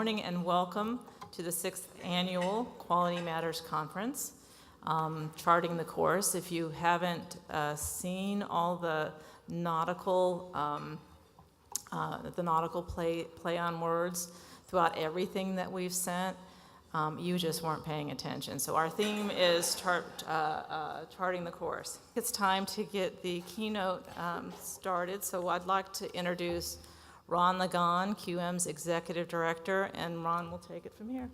morning and welcome to the 6th Annual Quality Matters Conference, Charting the Course. If you haven't seen all the nautical play on words throughout everything that we've sent, you just weren't paying attention. So our theme is charting the course. It's time to get the keynote started, so I'd like to introduce Ron Ligon, QM's Executive Director, and Ron will take it from here.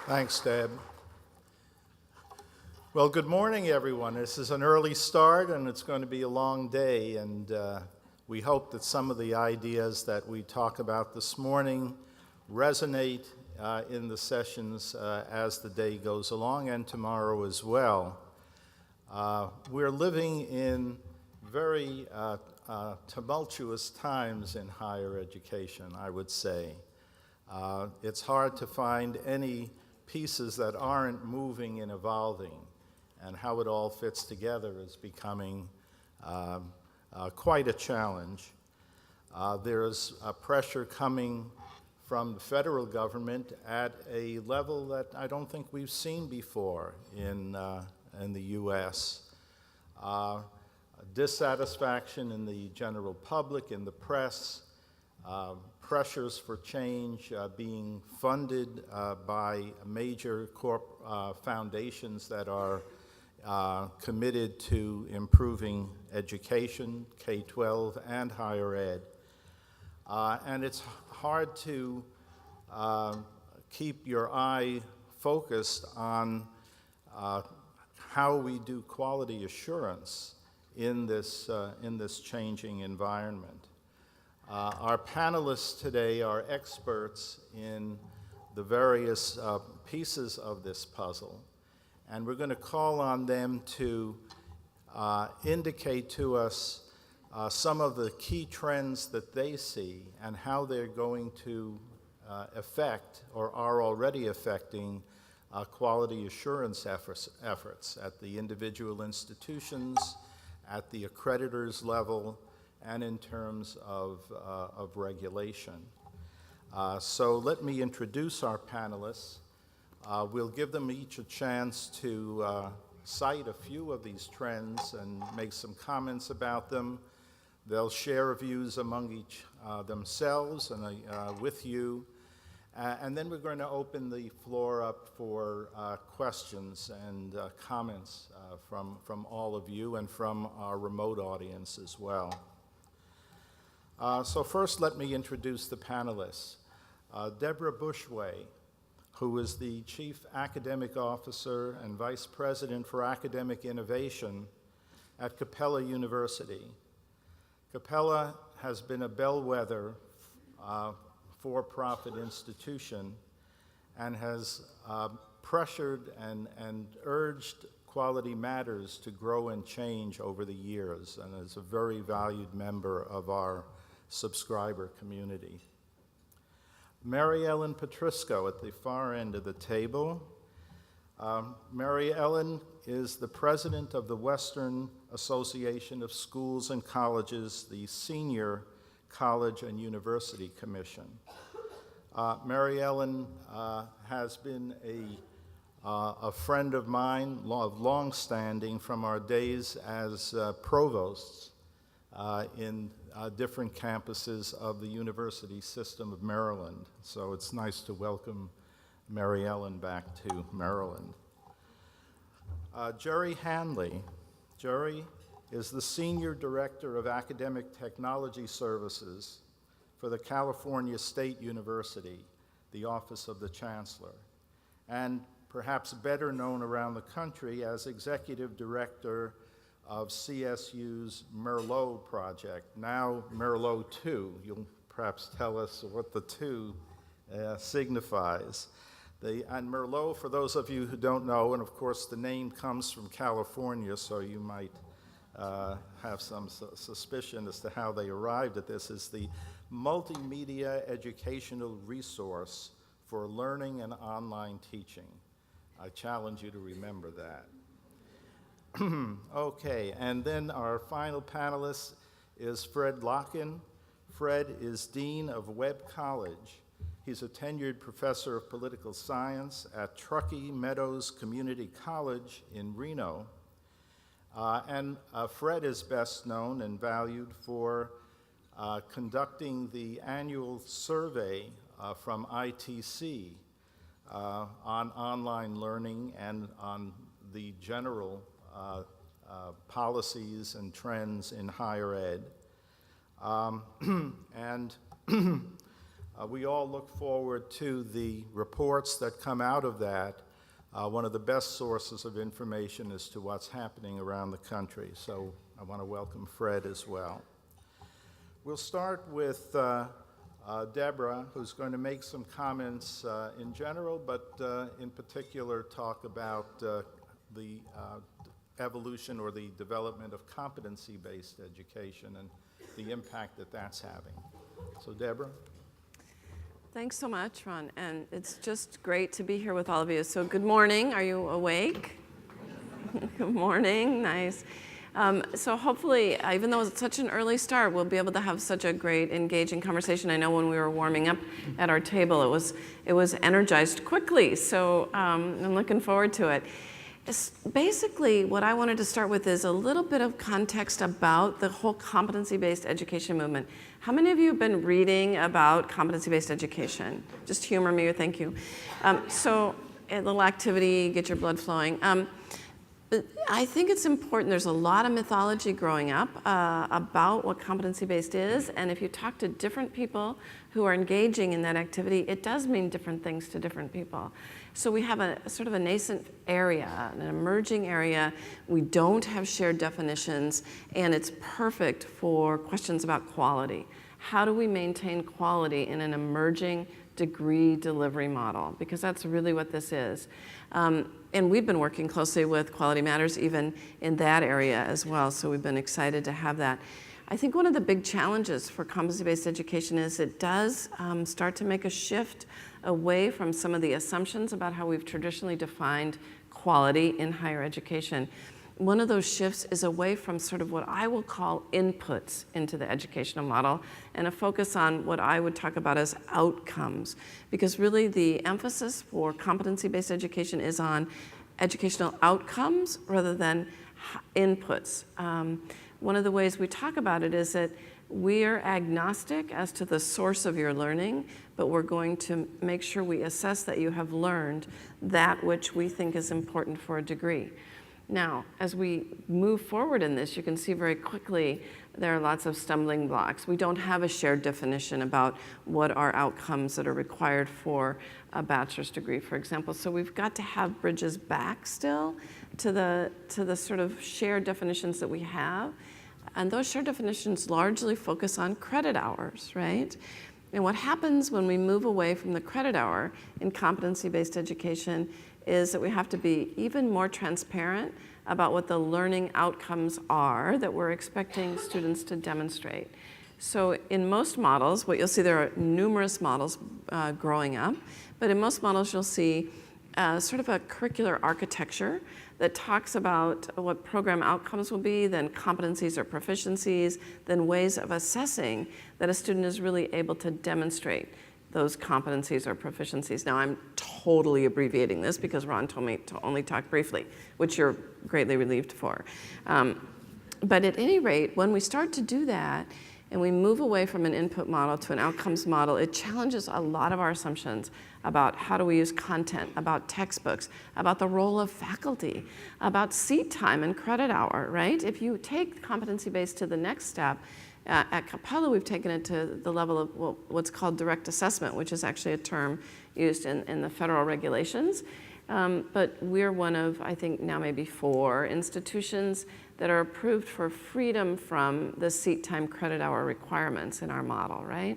Thanks, Deb. Well, good morning, everyone. This is an early start, and it's going to be a long day, and we hope that some of the ideas that we talk about this morning resonate in the sessions as the day goes along, and tomorrow as well. We're living in very tumultuous times in higher education, I would say. It's hard to find any pieces that aren't moving and evolving, and how it all fits together is becoming quite a challenge. There's a pressure coming from the federal government at a level that I don't think we've seen before in the U.S. Dissatisfaction in the general public, in the press, pressures for change being funded by major foundations that are committed to improving education, K-12 and higher ed. And it's hard to keep your eye focused on how we do quality assurance in this changing environment. Our panelists today are experts in the various pieces of this puzzle, and we're going to call on them to indicate to us some of the key trends that they see and how they're going to affect or are already affecting quality assurance efforts at the individual institutions, at the accreditors level, and in terms of regulation. So let me introduce our panelists. We'll give them each a chance to cite a few of these trends and make some comments about them. They'll share views among each themselves and with you. And then we're going to open the floor up for questions and comments from all of you and from our remote audience as well. So first, let me introduce the panelists. Deborah Bushway, who is the Chief Academic Officer and Vice President for Academic Innovation at Capella University. Capella has been a bellwether for-profit institution and has pressured and urged Quality Matters to grow and change over the years, and is a very valued member of our subscriber community. Mary Ellen Petrisco at the far end of the table. Mary Ellen is the president of the Western Association of Schools and Colleges, the Senior College and University Commission. Mary Ellen has been a friend of mine of long standing from our days as provosts in different campuses of the University System of Maryland. So it's nice to welcome Mary Ellen back to Maryland. Jerry Hanley. Jerry is the Senior Director of Academic Technology Services for the California State University, the Office of the Chancellor, and perhaps better known around the country as Executive Director of CSU's Merlot project, now Merlot 2. You'll perhaps tell us what the 2 signifies. And Merlot, for those of you who don't know, and of course the name comes from California, so you might have some suspicion as to how they arrived at this, is the multimedia educational resource for learning and online teaching. I challenge you to remember that. Okay, and then our final panelist is Fred Locken. Fred is Dean of Webb College. He's a tenured professor of political science at Truckee Meadows Community College in Reno. Fred is best known and valued for conducting the annual survey from ITC on online learning and on the general policies and trends in higher ed. We all look forward to the reports that come out of that. One of the best sources of information as to what's happening around the country. So I want to welcome Fred as well. We'll start with Deborah, who's going to make some comments in general, but in particular talk about the evolution or the development of competency-based education and the impact that that's having. So Deborah. Thanks so much, Ron, and it's just great to be here with all of you. So good morning, are you awake? Good morning, nice. So hopefully, even though it's such an early start, we'll be able to have such a great, engaging conversation. I know when we were warming up at our table, it was energized quickly, so I'm looking forward to it. Basically, what I wanted to start with is a little bit of context about the whole competency-based education movement. How many of you have been reading about competency-based education? Just humor me or thank you. So a little activity, get your blood flowing. But I think it's important. There's a lot of mythology growing up about what competency-based is, and if you talk to different people who are engaging in that activity, it does mean different things to different people. So we have a sort of a nascent area, an emerging area. We don't have shared definitions, and it's perfect for questions about quality. How do we maintain quality in an emerging degree delivery model? Because that's really what this is. And we've been working closely with Quality Matters even in that area as well, so we've been excited to have that. I think one of the big challenges for competency-based education is it does start to make a shift away from some of the assumptions about how we've traditionally defined quality in higher education. One of those shifts is away from sort of what I will call inputs into the educational model and a focus on what I would talk about as outcomes. Because really the emphasis for competency-based education is on educational outcomes rather than inputs. One of the ways we talk about it is that we're agnostic as to the source of your learning, but we're going to make sure we assess that you have learned that which we think is important for a degree. Now, as we move forward in this, you can see very quickly there are lots of stumbling blocks. We don't have a shared definition about what are outcomes that are required for a bachelor's degree, for example. So we've got to have bridges back still to the sort of shared definitions that we have. And those shared definitions largely focus on credit hours, right? And what happens when we move away from the credit hour in competency-based education is that we have to be even more transparent about what the learning outcomes are that we're expecting students to demonstrate. So in most models, what you'll see, there are numerous models growing up, but in most models you'll see sort of a curricular architecture that talks about what program outcomes will be, then competencies or proficiencies, then ways of assessing that a student is really able to demonstrate those competencies or proficiencies. Now, I'm totally abbreviating this because Ron told me to only talk briefly, which you're greatly relieved for. But at any rate, when we start to do that, and we move away from an input model to an outcomes model, it challenges a lot of our assumptions about how do we use content, about textbooks, about the role of faculty, about seat time and credit hour, right? If you take competency-based to the next step, at Capella, we've taken it to the level of what's called direct assessment, which is actually a term used in the federal regulations. But we're one of, I think, now maybe 4 institutions that are approved for freedom from the seat time credit hour requirements in our model, right?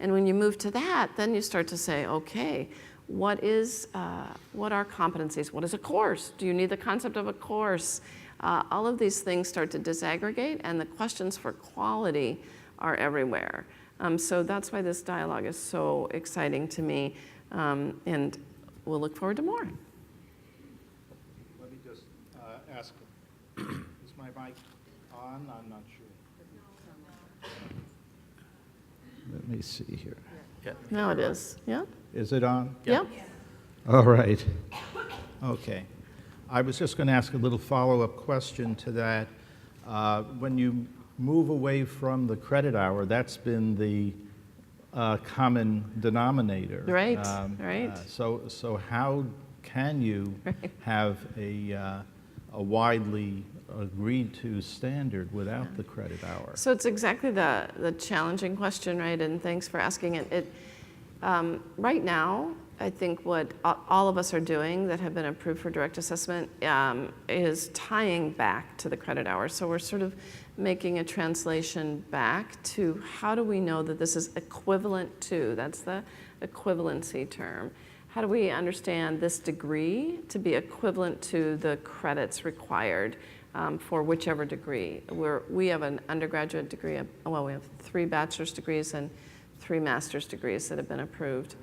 And when you move to that, then you start to say, okay, what are competencies? What is a course? Do you need the concept of a course? All of these things start to disaggregate, and the questions for quality are everywhere. So that's why this dialogue is so exciting to me, and we'll look forward to more. Let me just ask, is my mic on? I'm not sure. Let me see here. Now it is. Yeah? Is it on? Yeah? All right. Okay. I was just going to ask a little follow-up question to that. When you move away from the credit hour, that's been the common denominator. Right, right. So how can you have a widely agreed to standard without the credit hour? So it's exactly the challenging question, right? And thanks for asking it. Right now, I think what all of us are doing that have been approved for direct assessment is tying back to the credit hour. So we're sort of making a translation back to how do we know that this is equivalent to, that's the equivalency term. How do we understand this degree to be equivalent to the credits required for whichever degree? We have an undergraduate degree, well, we have 3 bachelor's degrees and 3 master's degrees that have been approved.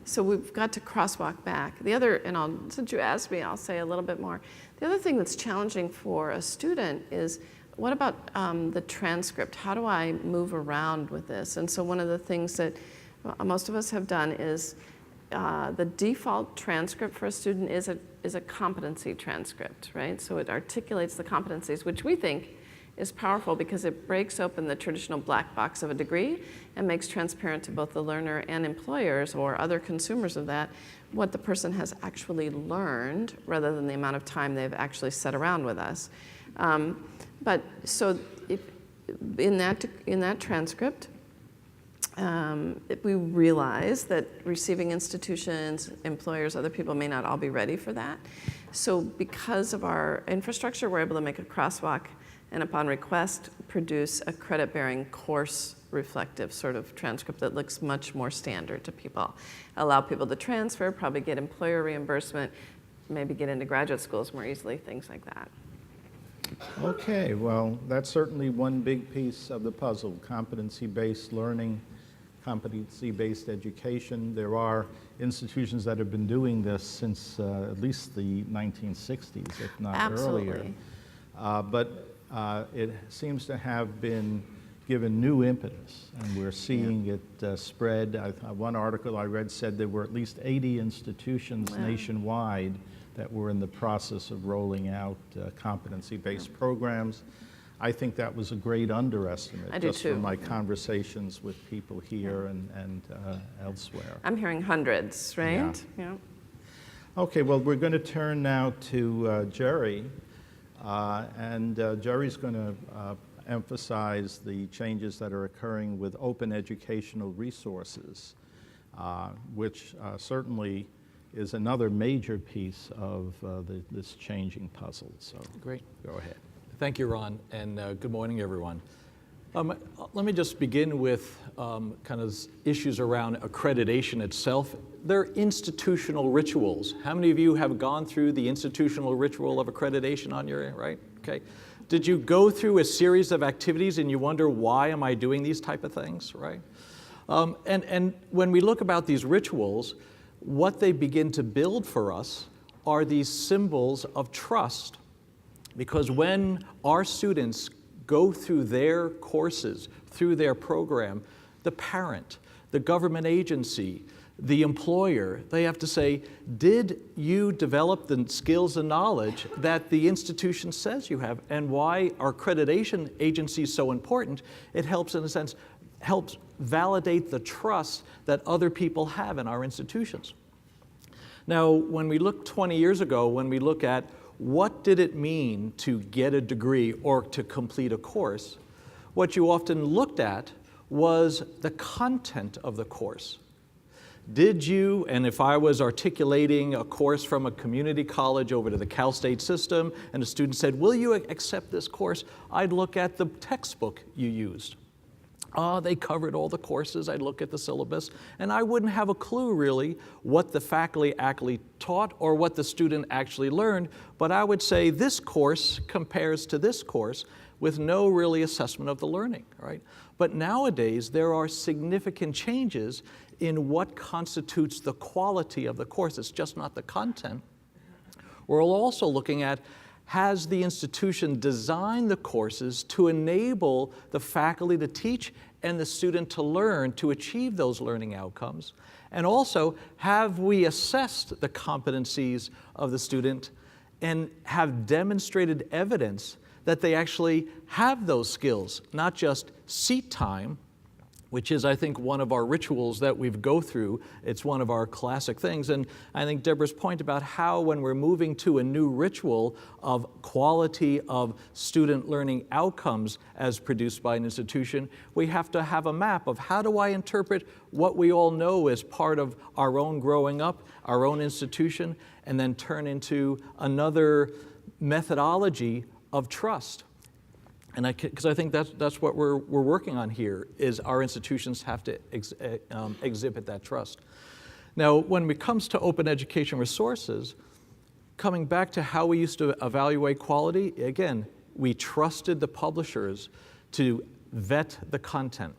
So we've got to crosswalk back. The other, and since you asked me, I'll say a little bit more. The other thing that's challenging for a student is, what about the transcript? How do I move around with this? And so one of the things that most of us have done is the default transcript for a student is a competency transcript, right? So it articulates the competencies, which we think is powerful because it breaks open the traditional black box of a degree and makes transparent to both the learner and employers or other consumers of that what the person has actually learned rather than the amount of time they've actually sat around with us. But so in that transcript, we realize that receiving institutions, employers, other people may not all be ready for that. So because of our infrastructure, we're able to make a crosswalk and upon request produce a credit-bearing course reflective sort of transcript that looks much more standard to people. Allow people to transfer, probably get employer reimbursement, maybe get into graduate schools more easily, things like that. Okay, well, that's certainly one big piece of the puzzle, competency-based learning, competency-based education. There are institutions that have been doing this since at least the 1960s, if not Absolutely. earlier. But it seems to have been given new impetus, and we're seeing it spread. One article I read said there were at least 80 institutions nationwide that were in the process of rolling out competency-based programs. I think that was a great underestimate. I do just too. from my conversations with people here and elsewhere. I'm hearing hundreds, right? Yeah. Okay, well, we're going to turn now to Jerry. Jerry's going to emphasize the changes that are occurring with open educational resources, which certainly is another major piece of this changing puzzle. So Great. Go ahead. Thank you, Ron, and good morning, everyone. Let me just begin with kind of issues around accreditation itself. They're institutional rituals. How many of you have gone through the institutional ritual of accreditation on your, right? Okay. Did you go through a series of activities and you wonder, why am I doing these type of things, right? And when we look about these rituals, what they begin to build for us are these symbols of trust. Because when our students go through their courses, through their program, the parent, the government agency, the employer, they have to say, did you develop the skills and knowledge that the institution says you have? And why our accreditation agency is so important, it helps, in a sense, helps validate the trust that other people have in our institutions. Now, when we look 20 years ago, when we look at what did it mean to get a degree or to complete a course, what you often looked at was the content of the course. Did you, and if I was articulating a course from a community college over to the Cal State system, and a student said, will you accept this course? I'd look at the textbook you used. They covered all the courses. I'd look at the syllabus, and I wouldn't have a clue really what the faculty actually taught or what the student actually learned, but I would say this course compares to this course with no really assessment of the learning, right? But nowadays, there are significant changes in what constitutes the quality of the course. It's just not the content. We're also looking at Has the institution designed the courses to enable the faculty to teach and the student to learn to achieve those learning outcomes? And also, have we assessed the competencies of the student and have demonstrated evidence that they actually have those skills, not just seat time, which is, I think, one of our rituals that we go through. It's one of our classic things. And I think Deborah's point about how when we're moving to a new ritual of quality of student learning outcomes as produced by an institution, we have to have a map of how do I interpret what we all know as part of our own growing up, our own institution, and then turn into another methodology of trust. And because I think that's what we're working on here, is our institutions have to exhibit that trust. Now, when it comes to open education resources, coming back to how we used to evaluate quality, again, we trusted the publishers to vet the content,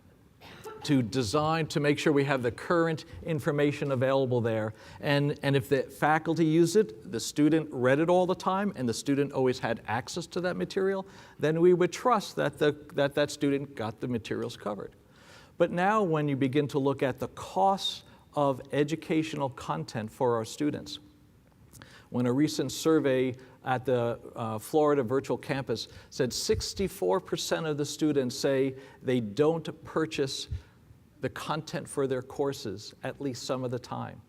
to design, to make sure we have the current information available there. And if the faculty use it, the student read it all the time, and the student always had access to that material, then we would trust that that student got the materials covered. But now when you begin to look at the costs of educational content for our students, when a recent survey at the Florida Virtual Campus said 64% of the students say they don't purchase the content for their courses at least some of the time.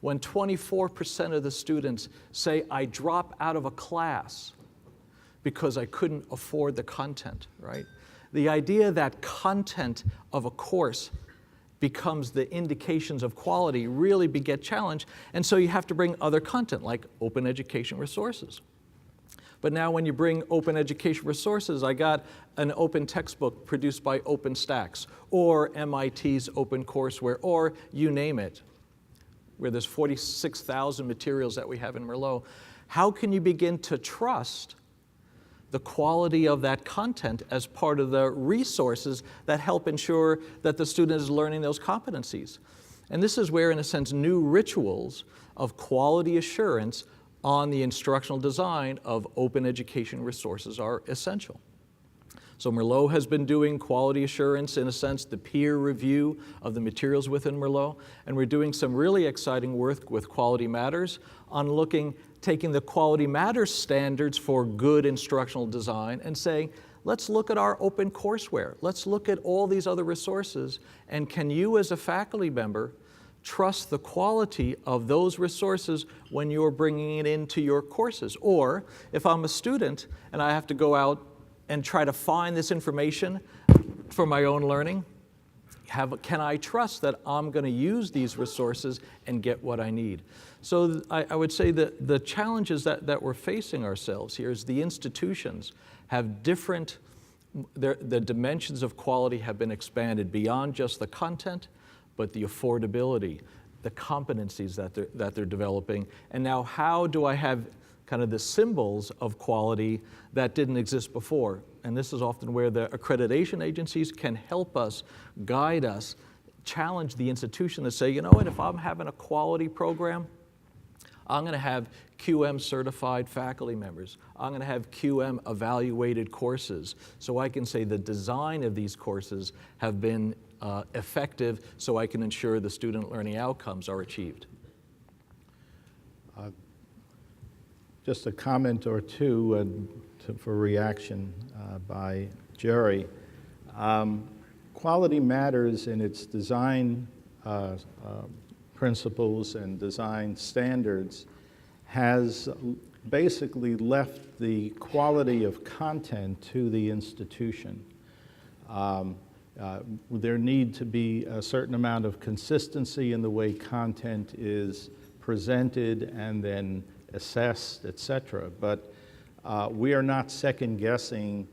When 24% of the students say, I drop out of a class because I couldn't afford the content, right? The idea that content of a course becomes the indications of quality really beget challenge, and so you have to bring other content like open education resources. But now when you bring open education resources, I got an open textbook produced by OpenStax, or MIT's OpenCourseWare, or you name it, where there's 46,000 materials that we have in Merlot. How can you begin to trust the quality of that content as part of the resources that help ensure that the student is learning those competencies? And this is where, in a sense, new rituals of quality assurance on the instructional design of open education resources are essential. So Merlot has been doing quality assurance, in a sense, the peer review of the materials within Merlot, and we're doing some really exciting work with Quality Matters on taking the Quality Matters standards for good instructional design and saying, let's look at our open courseware, let's look at all these other resources, and can you as a faculty member trust the quality of those resources when you're bringing it into your courses? Or if I'm a student and I have to go out and try to find this information for my own learning, can I trust that I'm going to use these resources and get what I need? So I would say that the challenges that we're facing ourselves here is the institutions have different, the dimensions of quality have been expanded beyond just the content, but the affordability, the competencies that they're developing. And now how do I have kind of the symbols of quality that didn't exist before? And this is often where the accreditation agencies can help us, guide us, challenge the institution to say, you know what, if I'm having a quality program, I'm going to have QM certified faculty members. I'm going to have QM evaluated courses. So I can say the design of these courses have been effective, so I can ensure the student learning outcomes are achieved. Just a comment or two for reaction by Jerry. Quality Matters in its design principles and design standards has basically left the quality of content to the institution. There need to be a certain amount of consistency in the way content is presented and then assessed, etc. But we are not second-guessing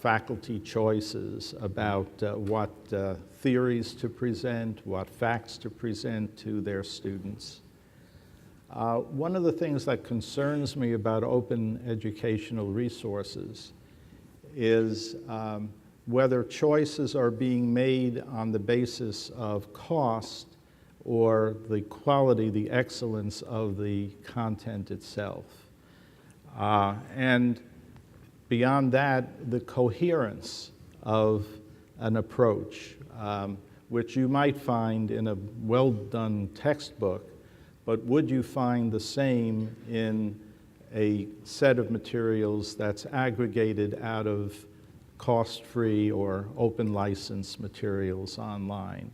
faculty choices about what theories to present, what facts to present to their students. One of the things that concerns me about open educational resources is whether choices are being made on the basis of cost or the quality, the excellence of the content itself. And beyond that, the coherence of an approach, which you might find in a well-done textbook, but would you find the same in a set of materials that's aggregated out of cost-free or open license materials online?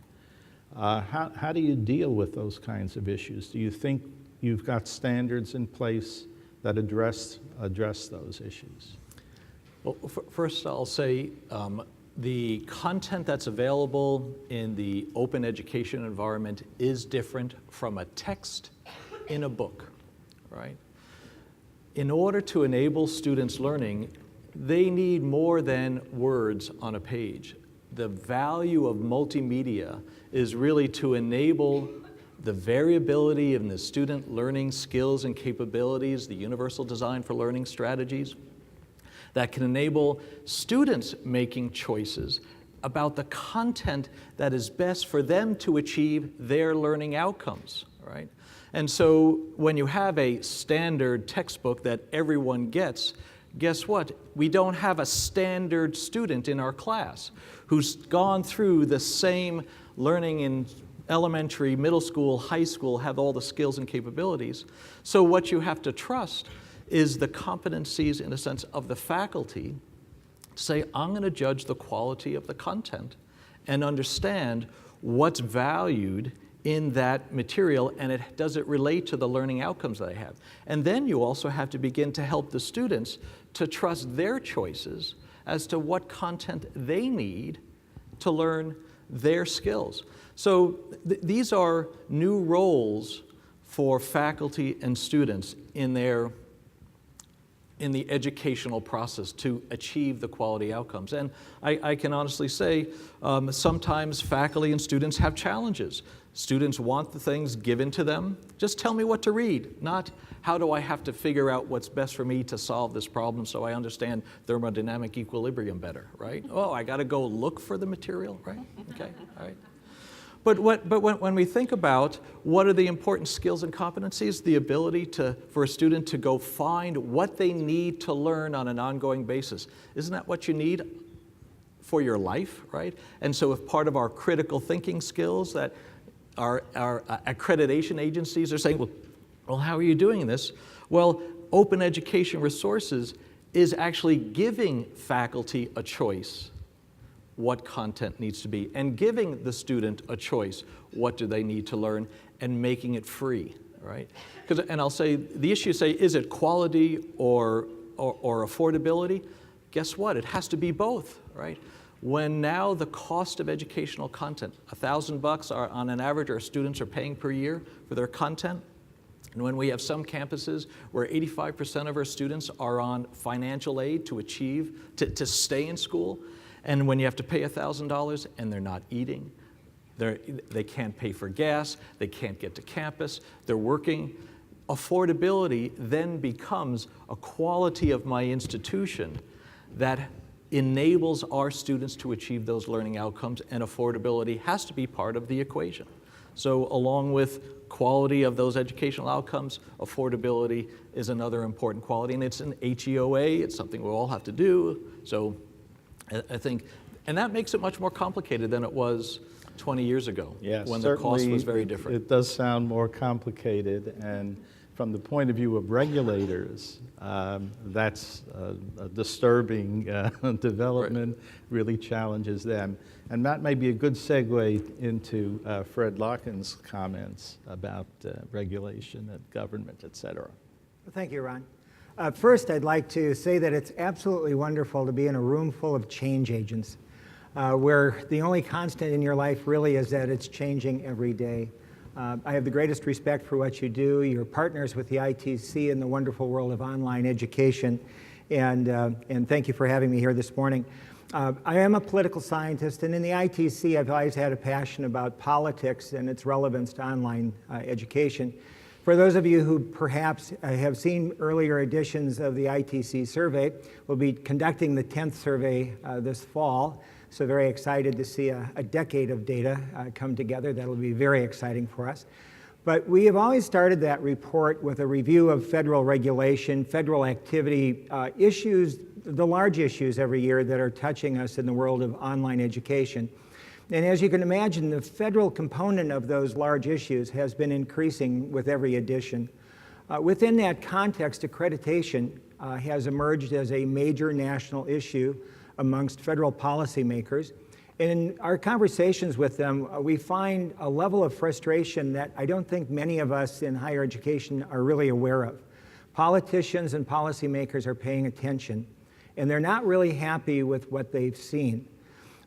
How do you deal with those kinds of issues? Do you think you've got standards in place that address those issues? Well, first I'll say the content that's available in the open education environment is different from a text in a book, right? In order to enable students' learning, they need more than words on a page. The value of multimedia is really to enable the variability in the student learning skills and capabilities, the universal design for learning strategies, that can enable students making choices about the content that is best for them to achieve their learning outcomes, right? And so when you have a standard textbook that everyone gets, guess what? We don't have a standard student in our class who's gone through the same learning in elementary, middle school, high school, have all the skills and capabilities. So what you have to trust is the competencies, in a sense, of the faculty to say, I'm going to judge the quality of the content and understand what's valued in that material, and does it relate to the learning outcomes that I have. And then you also have to begin to help the students to trust their choices as to what content they need to learn their skills. So these are new roles for faculty and students in the educational process to achieve the quality outcomes. And I can honestly say sometimes faculty and students have challenges. Students want the things given to them. Just tell me what to read, not how do I have to figure out what's best for me to solve this problem so I understand thermodynamic equilibrium better, right? Oh, I got to go look for the material, right? Okay, all right. But when we think about what are the important skills and competencies, the ability for a student to go find what they need to learn on an ongoing basis, isn't that what you need for your life, right? And so if part of our critical thinking skills that our accreditation agencies are saying, well, how are you doing this? Well, open education resources is actually giving faculty a choice what content needs to be, and giving the student a choice, what do they need to learn, and making it free, right? And I'll say, the issue say, is it quality or affordability? Guess what, it has to be both, right? When now the cost of educational content, $1,000 on an average our students are paying per year for their content, and when we have some campuses where 85% of our students are on financial aid to to stay in school, and when you have to pay $1,000 and they're not eating, they can't pay for gas, they can't get to campus, they're working, affordability then becomes a quality of my institution that enables our students to achieve those learning outcomes, and affordability has to be part of the equation. So along with quality of those educational outcomes, affordability is another important quality, and it's an HEOA, it's something we all have to do. So I think, and that makes it much more complicated than it was 20 years ago, Yes, when the cost was very different. It does sound more complicated, and from the point of view of regulators, that's a disturbing development, really challenges them. And that may be a good segue into Fred Larkin's comments about regulation and government, et cetera. Well, thank you, Ron. First, I'd like to say that it's absolutely wonderful to be in a room full of change agents, where the only constant in your life really is that it's changing every day. I have the greatest respect for what you do. You're partners with the ITC in the wonderful world of online education, and thank you for having me here this morning. I am a political scientist, and in the ITC, I've always had a passion about politics and its relevance to online education. For those of you who perhaps have seen earlier editions of the ITC survey, we'll be conducting the 10th survey this fall. So very excited to see a decade of data come together. That'll be very exciting for us. But we have always started that report with a review of federal regulation, federal activity issues, the large issues every year that are touching us in the world of online education. And as you can imagine, the federal component of those large issues has been increasing with every edition. Within that context, accreditation has emerged as a major national issue amongst federal policymakers. And in our conversations with them, we find a level of frustration that I don't think many of us in higher education are really aware of. Politicians and policymakers are paying attention, and they're not really happy with what they've seen.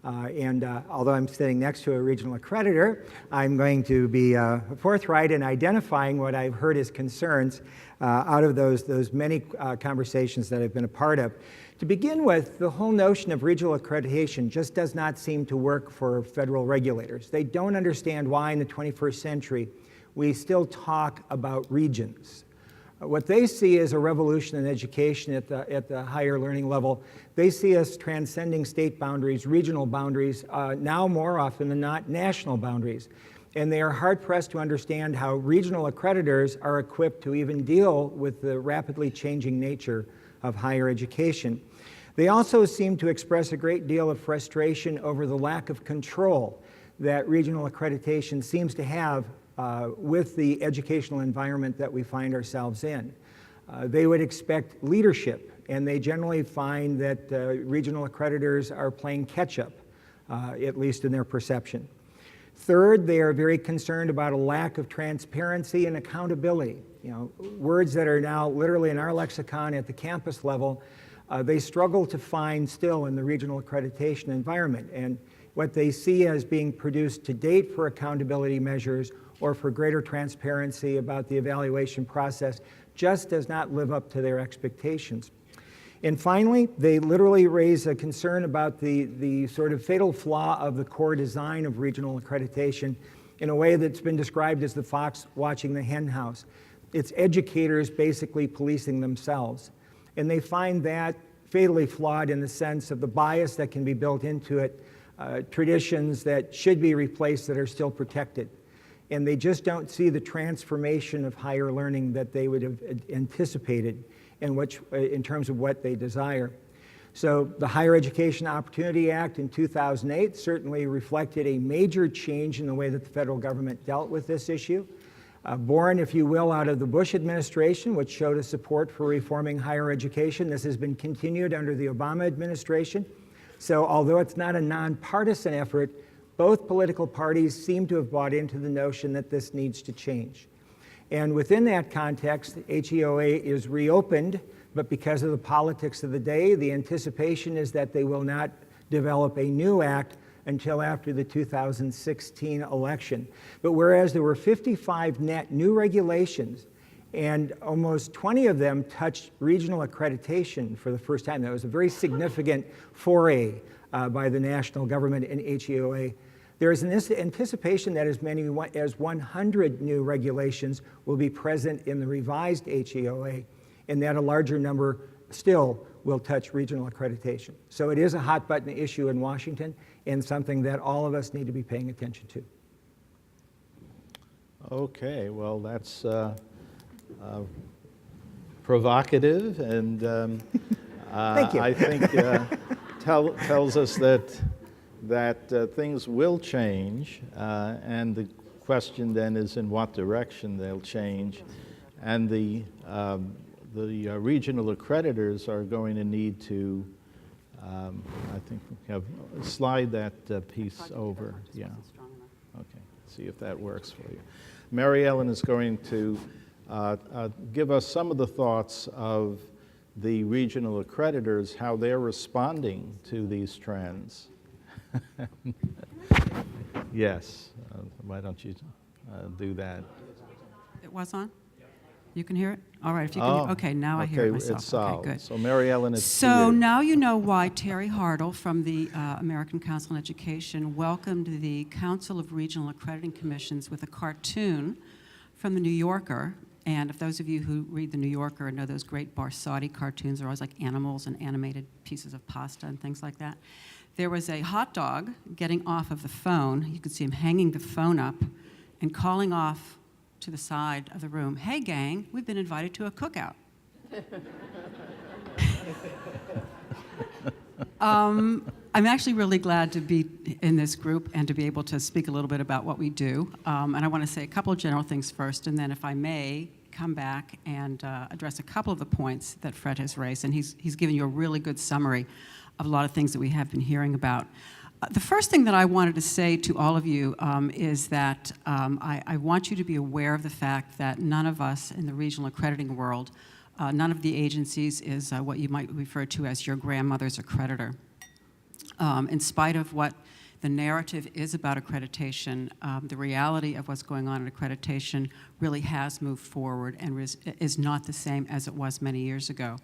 Although I'm sitting next to a regional accreditor, I'm going to be forthright in identifying what I've heard as concerns out of those many conversations that I've been a part of. To begin with, the whole notion of regional accreditation just does not seem to work for federal regulators. They don't understand why in the 21st century we still talk about regions. What they see is a revolution in education at the higher learning level. They see us transcending state boundaries, regional boundaries, now more often than not national boundaries. And they are hard-pressed to understand how regional accreditors are equipped to even deal with the rapidly changing nature of higher education. They also seem to express a great deal of frustration over the lack of control that regional accreditation seems to have with the educational environment that we find ourselves in. They would expect leadership, and they generally find that regional accreditors are playing catch-up, at least in their perception. Third, they are very concerned about a lack of transparency and accountability. You know, words that are now literally in our lexicon at the campus level, they struggle to find still in the regional accreditation environment. And what they see as being produced to date for accountability measures or for greater transparency about the evaluation process just does not live up to their expectations. And finally, they literally raise a concern about the sort of fatal flaw of the core design of regional accreditation in a way that's been described as the fox watching the hen house. It's educators basically policing themselves. And they find that fatally flawed in the sense of the bias that can be built into it, traditions that should be replaced that are still protected. And they just don't see the transformation of higher learning that they would have anticipated in terms of what they desire. So the Higher Education Opportunity Act in 2008 certainly reflected a major change in the way that the federal government dealt with this issue. Born, if you will, out of the Bush administration, which showed a support for reforming higher education. This has been continued under the Obama administration. So although it's not a nonpartisan effort, both political parties seem to have bought into the notion that this needs to change. And within that context, HEOA is reopened, but because of the politics of the day, the anticipation is that they will not develop a new act until after the 2016 election. But whereas there were 55 net new regulations, and almost 20 of them touched regional accreditation for the first time, that was a very significant foray by the national government in HEOA. There is an anticipation that as many as 100 new regulations will be present in the revised HEOA, and that a larger number still will touch regional accreditation. So it is a hot button issue in Washington and something that all of us need to be paying attention to. Okay, well, that's provocative, and Thank you. I think tells us that things will change, and the question then is in what direction they'll change, and the regional accreditors are going to need to, I think, slide that piece over. Yeah. Okay. See if that works for you. Mary Ellen is going to give us some of the thoughts of the regional accreditors, how they're responding to these trends. Yes. Why don't you do that? It was on? You can hear it? All right, if you can. Okay, now I hear it myself. It's solved. Okay, good. So Mary Ellen, it's So to you. now you know why Terry Hartle from the American Council on Education welcomed the Council of Regional Accrediting Commissions with a cartoon from the New Yorker. And if those of you who read the New Yorker know those great Barsotti cartoons are always like animals and animated pieces of pasta and things like that. There was a hot dog getting off of the phone. You could see him hanging the phone up and calling off to the side of the room, "Hey, gang, we've been invited to a cookout." I'm actually really glad to be in this group and to be able to speak a little bit about what we do. And I want to say a couple of general things first, and then if I may, come back and address a couple of the points that Fred has raised. And he's given you a really good summary of a lot of things that we have been hearing about. The first thing that I wanted to say to all of you is that I want you to be aware of the fact that none of us in the regional accrediting world, none of the agencies is what you might refer to as your grandmother's accreditor. In spite of what the narrative is about accreditation, the reality of what's going on in accreditation really has moved forward and is not the same as it was many years ago.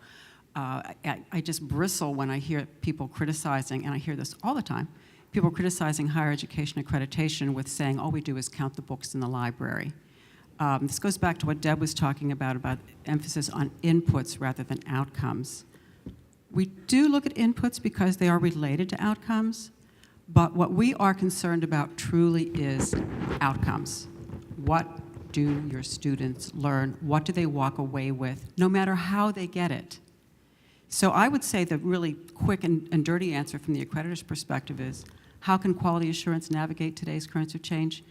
I just bristle when I hear people criticizing, and I hear this all the time, people criticizing higher education accreditation with saying all we do is count the books in the library. This goes back to what Deb was talking about emphasis on inputs rather than outcomes. We do look at inputs because they are related to outcomes, but what we are concerned about truly is outcomes. What do your students learn? What do they walk away with, no matter how they get it? So I would say the really quick and dirty answer from the accreditor's perspective is, how can quality assurance navigate today's currents of change?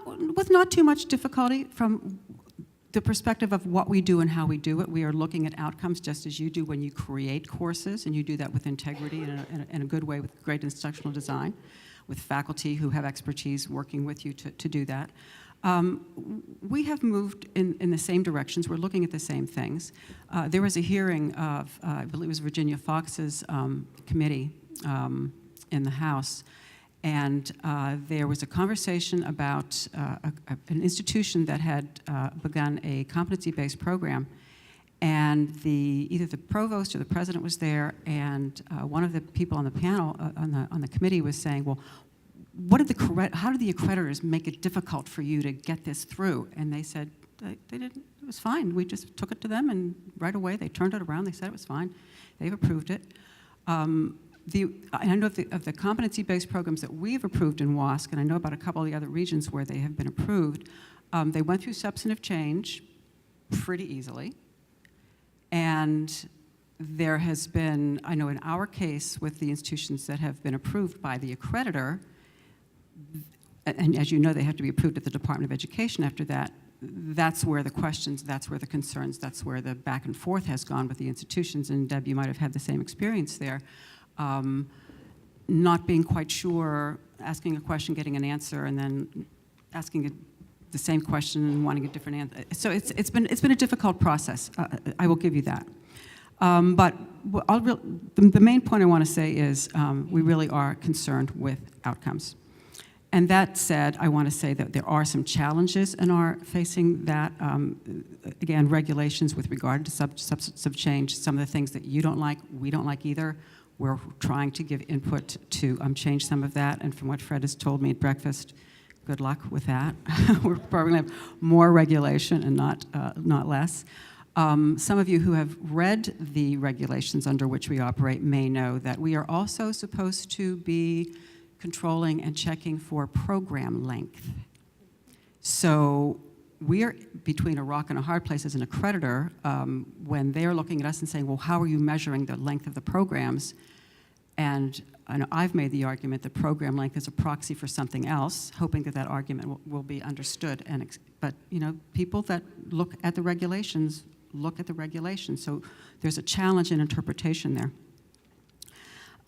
With not too much difficulty from the perspective of what we do and how we do it. We are looking at outcomes just as you do when you create courses, and you do that with integrity and in a good way with great instructional design, with faculty who have expertise working with you to do that. We have moved in the same directions. We're looking at the same things. There was a hearing of, I believe it was Virginia Fox's committee in the House, and there was a conversation about an institution that had begun a competency-based program, and either the provost or the president was there, and one of the people on the panel, on the committee, was saying, well, how did the accreditors make it difficult for you to get this through? And they said, they didn't, it was fine. We just took it to them, and right away they turned it around. They said it was fine. They've approved it. I know of the competency-based programs that we've approved in WASC, and I know about a couple of the other regions where they have been approved. They went through substantive change pretty easily. And there has been, I know in our case with the institutions that have been approved by the accreditor, and as you know, they have to be approved at the Department of Education after that, that's where the questions, that's where the concerns, that's where the back and forth has gone with the institutions, and Deb, you might have had the same experience there. Not being quite sure, asking a question, getting an answer, and then asking the same question and wanting a different answer. So it's been a difficult process. I will give you that. But the main point I want to say is we really are concerned with outcomes. And that said, I want to say that there are some challenges in our facing that. Again, regulations with regard to substantive change, some of the things that you don't like, we don't like either. We're trying to give input to change some of that. And from what Fred has told me at breakfast, good luck with that. We're probably going to have more regulation and not less. Some of you who have read the regulations under which we operate may know that we are also supposed to be controlling and checking for program length. So we are between a rock and a hard place as an accreditor when they're looking at us and saying, well, how are you measuring the length of the programs? And I know I've made the argument that program length is a proxy for something else, hoping that that argument will be understood. But you know, people that look at the regulations look at the regulations. So there's a challenge in interpretation there.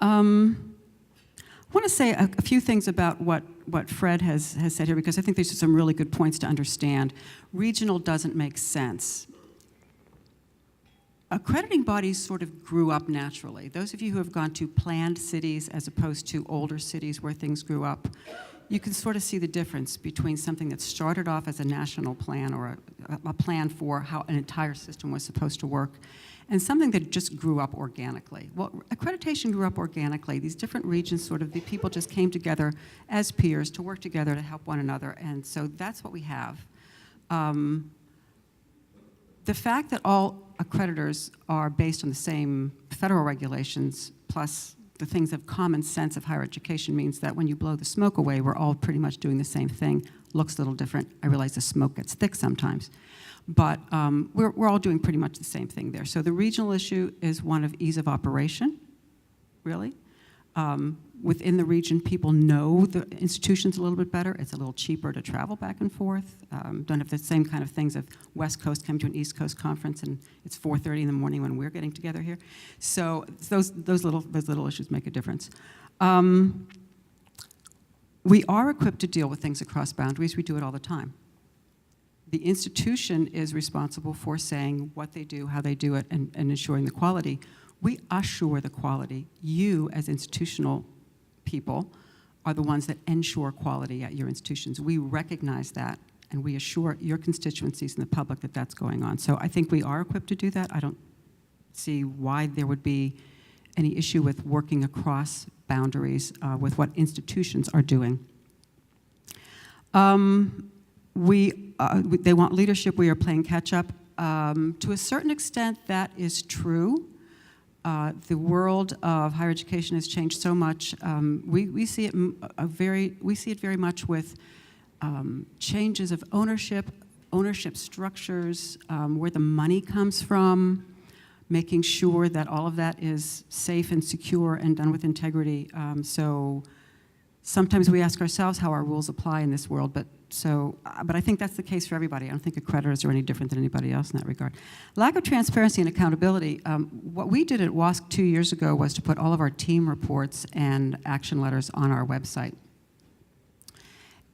I want to say a few things about what Fred has said here, because I think these are some really good points to understand. Regional doesn't make sense. Accrediting bodies sort of grew up naturally. Those of you who have gone to planned cities as opposed to older cities where things grew up, you can sort of see the difference between something that started off as a national plan or a plan for how an entire system was supposed to work, and something that just grew up organically. Well, accreditation grew up organically. These different regions, sort of, the people just came together as peers to work together to help one another, and so that's what we have. The fact that all accreditors are based on the same federal regulations, plus the things of common sense of higher education, means that when you blow the smoke away, we're all pretty much doing the same thing, looks a little different. I realize the smoke gets thick sometimes. But we're all doing pretty much the same thing there. So the regional issue is one of ease of operation, really. Within the region, people know the institutions a little bit better. It's a little cheaper to travel back and forth. Don't have the same kind of things of West Coast coming to an East Coast conference and it's 4:30 in the morning when we're getting together here. So those little issues make a difference. We are equipped to deal with things across boundaries. We do it all the time. The institution is responsible for saying what they do, how they do it, and ensuring the quality. We assure the quality. You, as institutional people, are the ones that ensure quality at your institutions. We recognize that, and we assure your constituencies and the public that that's going on. So I think we are equipped to do that. I don't see why there would be any issue with working across boundaries with what institutions are doing. They want leadership. We are playing catch up. To a certain extent, that is true. The world of higher education has changed so much. We see it very much with changes of ownership structures, where the money comes from, making sure that all of that is safe and secure and done with integrity. So sometimes we ask ourselves how our rules apply in this world, but I think that's the case for everybody. I don't think accreditors are any different than anybody else in that regard. Lack of transparency and accountability. What we did at WASC 2 years ago was to put all of our team reports and action letters on our website.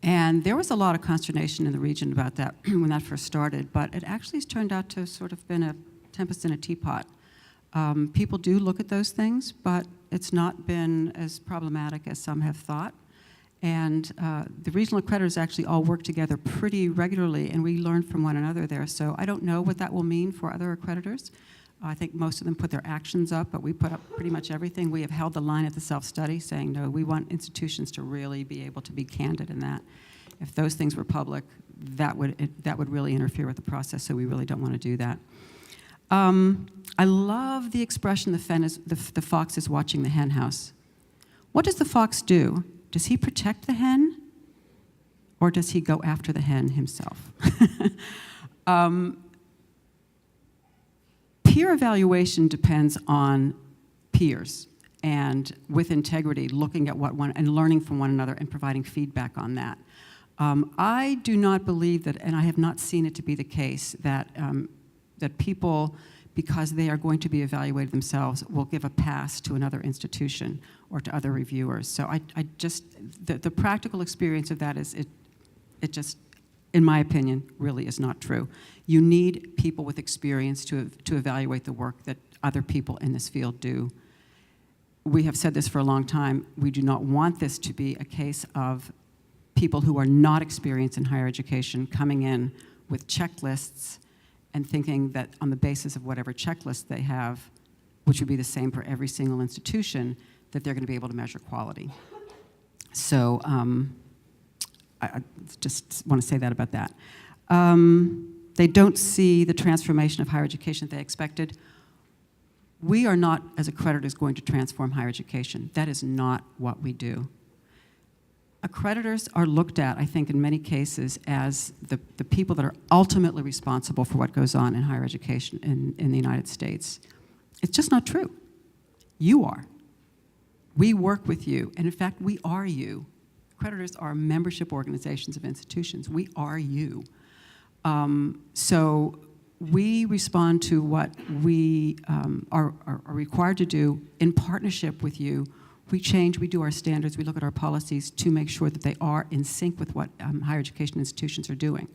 And there was a lot of consternation in the region about that when that first started, but it actually has turned out to sort of been a tempest in a teapot. People do look at those things, but it's not been as problematic as some have thought. And the regional accreditors actually all work together pretty regularly, and we learn from one another there. So I don't know what that will mean for other accreditors. I think most of them put their actions up, but we put up pretty much everything. We have held the line at the self-study saying, no, we want institutions to really be able to be candid in that. If those things were public, that would really interfere with the process, so we really don't want to do that. I love the expression, the fox is watching the hen house. What does the fox do? Does he protect the hen, or does he go after the hen himself? Peer evaluation depends on peers, and with integrity, looking at and learning from one another and providing feedback on that. I do not believe that, and I have not seen it to be the case, that people, because they are going to be evaluated themselves, will give a pass to another institution or to other reviewers. So the practical experience of that is it just, in my opinion, really is not true. You need people with experience to evaluate the work that other people in this field do. We have said this for a long time. We do not want this to be a case of people who are not experienced in higher education coming in with checklists and thinking that on the basis of whatever checklist they have, which would be the same for every single institution, that they're going to be able to measure quality. So I just want to say that about that. They don't see the transformation of higher education that they expected. We are not, as accreditors, going to transform higher education. That is not what we do. Accreditors are looked at, I think, in many cases as the people that are ultimately responsible for what goes on in higher education in the United States. It's just not true. You are. We work with you, and in fact, we are you. Accreditors are membership organizations of institutions. We are you. So we respond to what we are required to do in partnership with you. We change, we do our standards, we look at our policies to make sure that they are in sync with what higher education institutions are doing.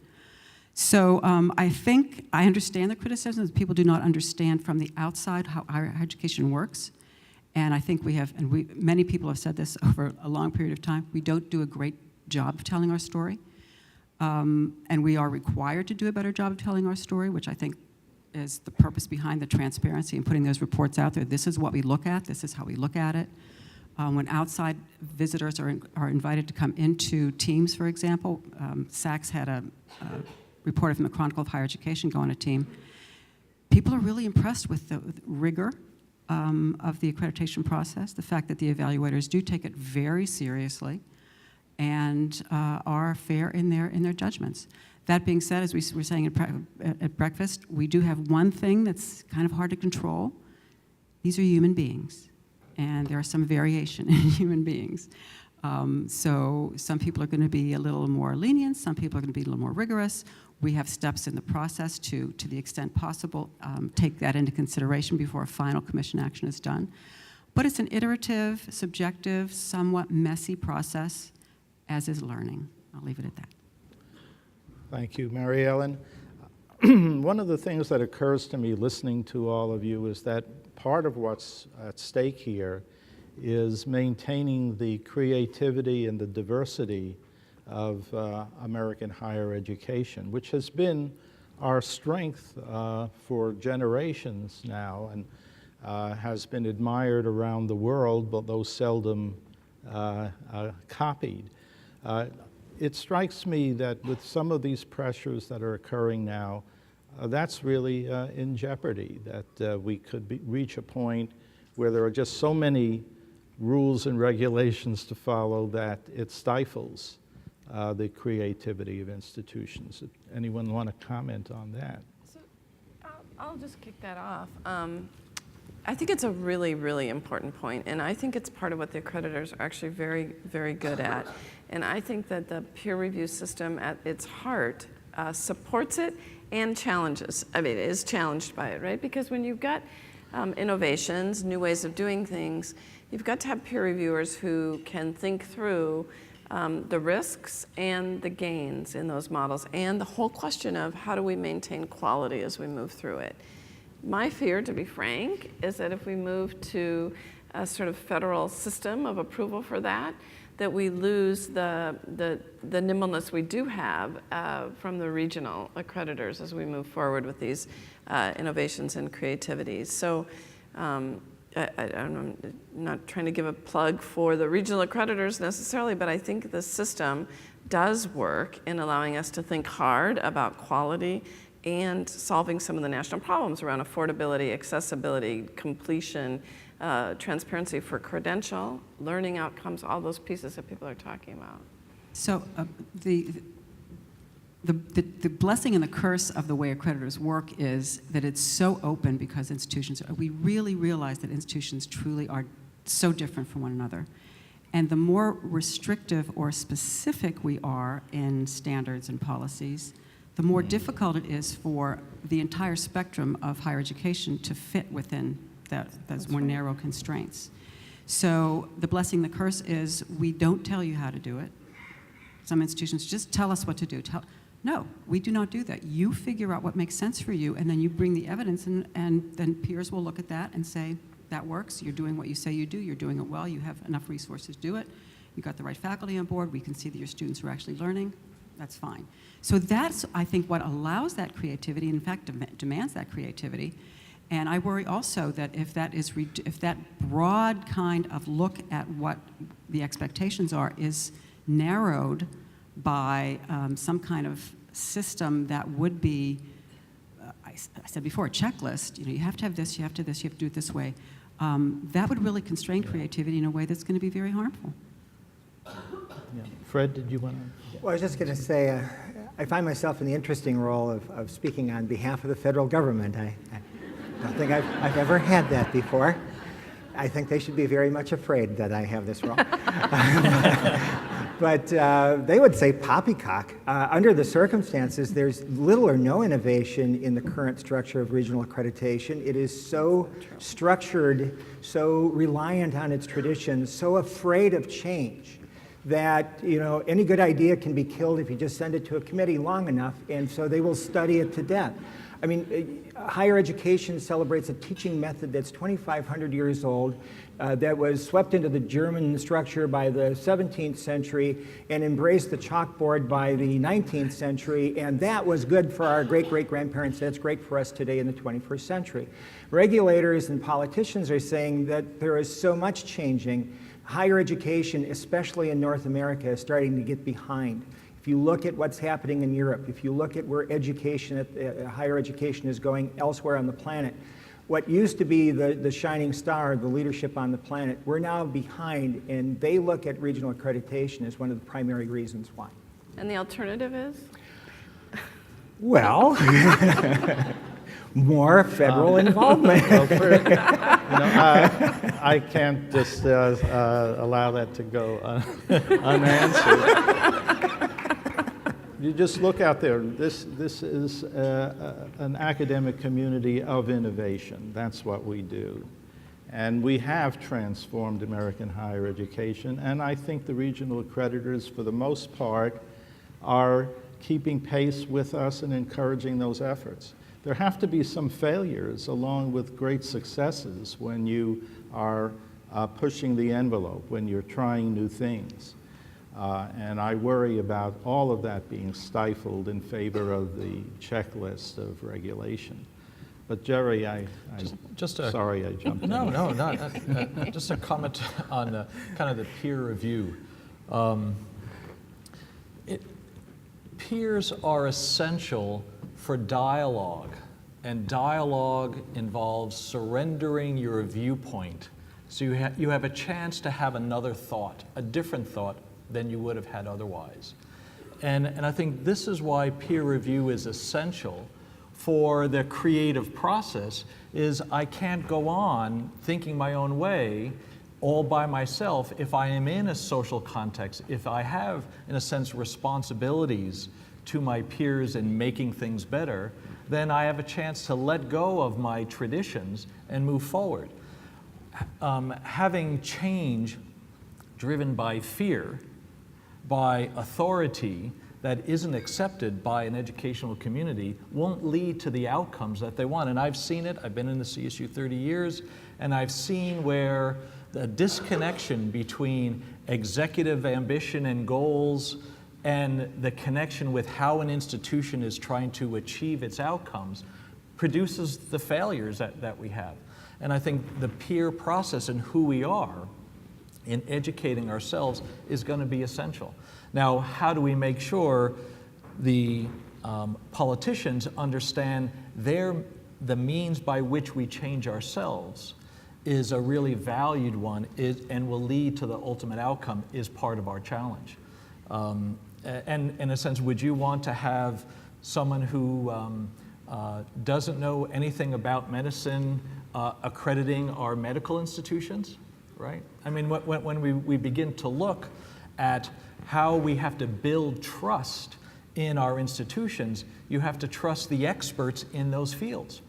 So I think I understand the criticisms. People do not understand from the outside how higher education works. And I think we have, and many people have said this over a long period of time, we don't do a great job of telling our story. And we are required to do a better job of telling our story, which I think is the purpose behind the transparency and putting those reports out there. This is what we look at, this is how we look at it. When outside visitors are invited to come into teams, for example, Sachs had a reporter from the Chronicle of Higher Education go on a team. People are really impressed with the rigor of the accreditation process, the fact that the evaluators do take it very seriously, and are fair in their judgments. That being said, as we were saying at breakfast, we do have one thing that's kind of hard to control. These are human beings, and there are some variation in human beings. So some people are going to be a little more lenient, some people are going to be a little more rigorous. We have steps in the process to the extent possible, take that into consideration before a final commission action is done. But it's an iterative, subjective, somewhat messy process, as is learning. I'll leave it at that. Thank you, Mary Ellen. One of the things that occurs to me listening to all of you is that part of what's at stake here is maintaining the creativity and the diversity of American higher education, which has been our strength for generations now and has been admired around the world, but though seldom copied. It strikes me that with some of these pressures that are occurring now, that's really in jeopardy, that we could reach a point where there are just so many rules and regulations to follow that it stifles the creativity of institutions. Anyone want to comment on that? So I'll just kick that off. I think it's a really, really important point, and I think it's part of what the accreditors are actually very, very good at. And I think that the peer review system at its heart supports it and challenges. I mean, it is challenged by it, right? Because when you've got innovations, new ways of doing things, you've got to have peer reviewers who can think through the risks and the gains in those models, and the whole question of how do we maintain quality as we move through it. My fear, to be frank, is that if we move to a sort of federal system of approval for that, that we lose the nimbleness we do have from the regional accreditors as we move forward with these innovations and creativities. So I'm not trying to give a plug for the regional accreditors necessarily, but I think the system does work in allowing us to think hard about quality and solving some of the national problems around affordability, accessibility, completion, transparency for credential, learning outcomes, all those pieces that people are talking about. So the blessing and the curse of the way accreditors work is that it's so open because we really realize that institutions truly are so different from one another. And the more restrictive or specific we are in standards and policies, the more difficult it is for the entire spectrum of higher education to fit within those more narrow constraints. So the blessing, the curse is we don't tell you how to do it. Some institutions just tell us what to do. No, we do not do that. You figure out what makes sense for you, and then you bring the evidence, and then peers will look at that and say, that works, you're doing what you say you do, you're doing it well, you have enough resources to do it, you've got the right faculty on board, we can see that your students are actually learning, that's fine. So that's, I think, what allows that creativity, in fact, demands that creativity. And I worry also that if that broad kind of look at what the expectations are is narrowed by some kind of system that would be, I said before, a checklist. You know, you have to have this, you have to this, you have to do it this way. That would really constrain creativity in a way that's going to be very harmful. Yeah. Fred, did you want to? Well, I was just going to say, I find myself in the interesting role of speaking on behalf of the federal government. I don't think I've ever had that before. I think they should be very much afraid that I have this role. But they would say poppycock. Under the circumstances, there's little or no innovation in the current structure of regional accreditation. It is so structured, so reliant on its traditions, so afraid of change that, you know, any good idea can be killed if you just send it to a committee long enough, and so they will study it to death. I mean, higher education celebrates a teaching method that's 2,500 years old, that was swept into the German structure by the 17th century and embraced the chalkboard by the 19th century, and that was good for our great-great-grandparents. That's great for us today in the 21st century. Regulators and politicians are saying that there is so much changing. Higher education, especially in North America, is starting to get behind. If you look at what's happening in Europe, if you look at where education, higher education is going elsewhere on the planet, what used to be the shining star, the leadership on the planet, we're now behind, and they look at regional accreditation as one of the primary reasons why. And the alternative is? Well, more federal involvement. I can't just allow that to go unanswered. You just look out there. This is an academic community of innovation. That's what we do. And we have transformed American higher education. And I think the regional accreditors, for the most part, are keeping pace with us and encouraging those efforts. There have to be some failures along with great successes when you are pushing the envelope, when you're trying new things. And I worry about all of that being stifled in favor of the checklist of regulation. But Jerry, sorry I jumped in. No, just a comment on kind of the peer review. Peers are essential for dialogue, and dialogue involves surrendering your viewpoint. So you have a chance to have another thought, a different thought than you would have had otherwise. And I think this is why peer review is essential for the creative process, is I can't go on thinking my own way all by myself if I am in a social context, if I have, in a sense, responsibilities to my peers in making things better, then I have a chance to let go of my traditions and move forward. Having change driven by fear, by authority that isn't accepted by an educational community won't lead to the outcomes that they want. And I've seen it. I've been in the CSU 30 years, and I've seen where the disconnection between executive ambition and goals and the connection with how an institution is trying to achieve its outcomes produces the failures that we have. And I think the peer process and who we are in educating ourselves is going to be essential. Now, how do we make sure the politicians understand the means by which we change ourselves is a really valued one and will lead to the ultimate outcome is part of our challenge. And in a sense, would you want to have someone who doesn't know anything about medicine accrediting our medical institutions, right? I mean, when we begin to look at how we have to build trust in our institutions, you have to trust the experts in those fields.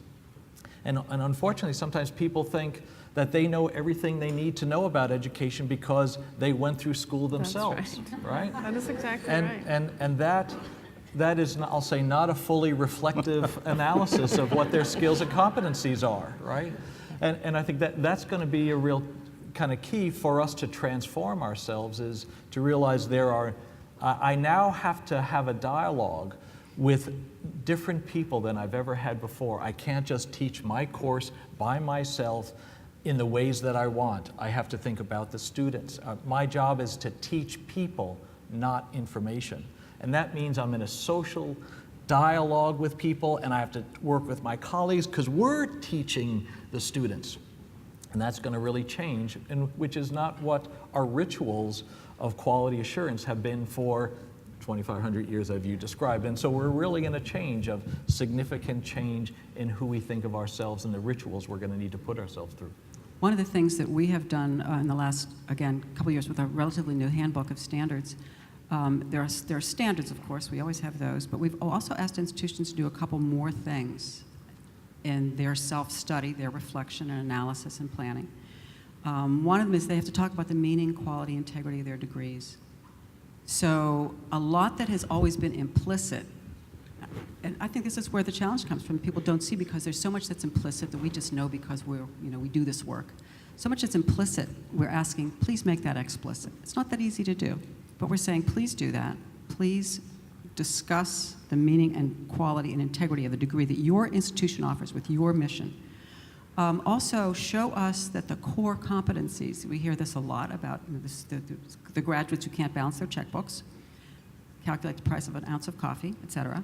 And unfortunately, sometimes people think that they know everything they need to know about education because they went through school themselves, right? That is exactly and, right. And that is, I'll say, not a fully reflective analysis of what their skills and competencies are, right? And I think that's going to be a real kind of key for us to transform ourselves, is to realize I now have to have a dialogue with different people than I've ever had before. I can't just teach my course by myself in the ways that I want. I have to think about the students. My job is to teach people, not information. And that means I'm in a social dialogue with people, and I have to work with my colleagues because we're teaching the students. And that's going to really change, and which is not what our rituals of quality assurance have been for 2,500 years, as you described. And so we're really in a change of significant change in who we think of ourselves and the rituals we're going to need to put ourselves through. One of the things that we have done in the last, again, couple of years with a relatively new handbook of standards, there are standards, of course, we always have those, but we've also asked institutions to do a couple more things in their self-study, their reflection and analysis and planning. One of them is they have to talk about the meaning, quality, integrity of their degrees. So a lot that has always been implicit, and I think this is where the challenge comes from. People don't see because there's so much that's implicit that we just know because we do this work. So much that's implicit, we're asking, please make that explicit. It's not that easy to do, but we're saying, please do that. Please discuss the meaning and quality and integrity of the degree that your institution offers with your mission. Also, show us that the core competencies, we hear this a lot about the graduates who can't balance their checkbooks. calculate the price of an ounce of coffee, et cetera.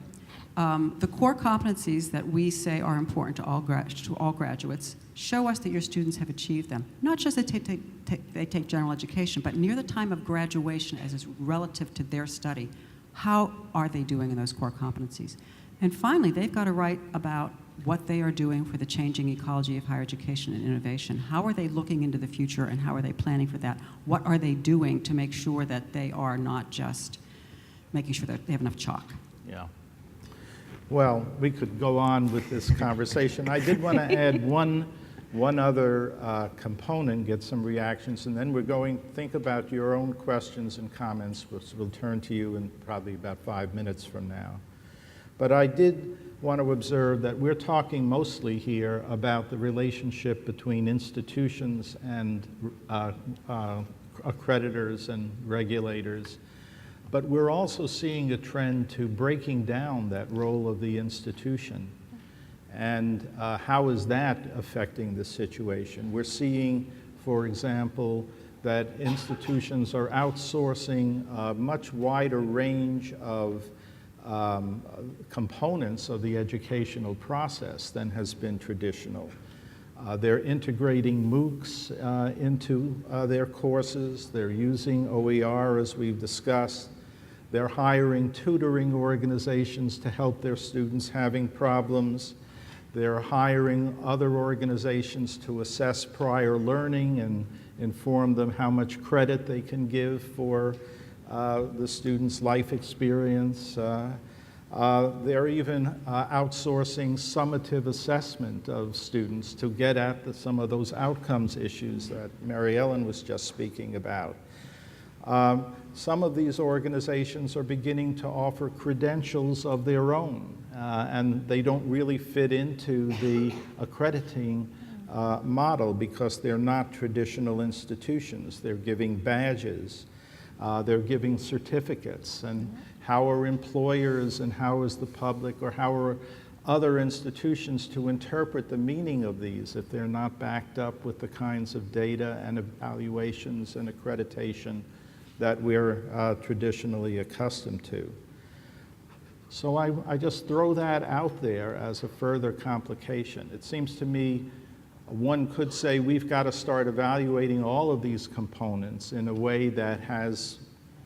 The core competencies that we say are important to all graduates show us that your students have achieved them. Not just that they take general education, but near the time of graduation as is relative to their study. How are they doing in those core competencies? And finally, they've got to write about what they are doing for the changing ecology of higher education and innovation. How are they looking into the future, and how are they planning for that? What are they doing to make sure that they are not just making sure that they have enough chalk? Yeah. Well, we could go on with this conversation. I did want to add one other component, get some reactions, and then we're going to think about your own questions and comments, which we'll turn to you in probably about 5 minutes from now. But I did want to observe that we're talking mostly here about the relationship between institutions and accreditors and regulators. But we're also seeing a trend to breaking down that role of the institution. And how is that affecting the situation? We're seeing, for example, that institutions are outsourcing a much wider range of components of the educational process than has been traditional. They're integrating MOOCs into their courses. They're using OER, as we've discussed. They're hiring tutoring organizations to help their students having problems. They're hiring other organizations to assess prior learning and inform them how much credit they can give for the student's life experience. They're even outsourcing summative assessment of students to get at some of those outcomes issues that Mary Ellen was just speaking about. Some of these organizations are beginning to offer credentials of their own, and they don't really fit into the accrediting model because they're not traditional institutions. They're giving badges, they're giving certificates, and how are employers and how is the public or how are other institutions to interpret the meaning of these if they're not backed up with the kinds of data and evaluations and accreditation that we're traditionally accustomed to. So I just throw that out there as a further complication. It seems to me one could say we've got to start evaluating all of these components in a way that has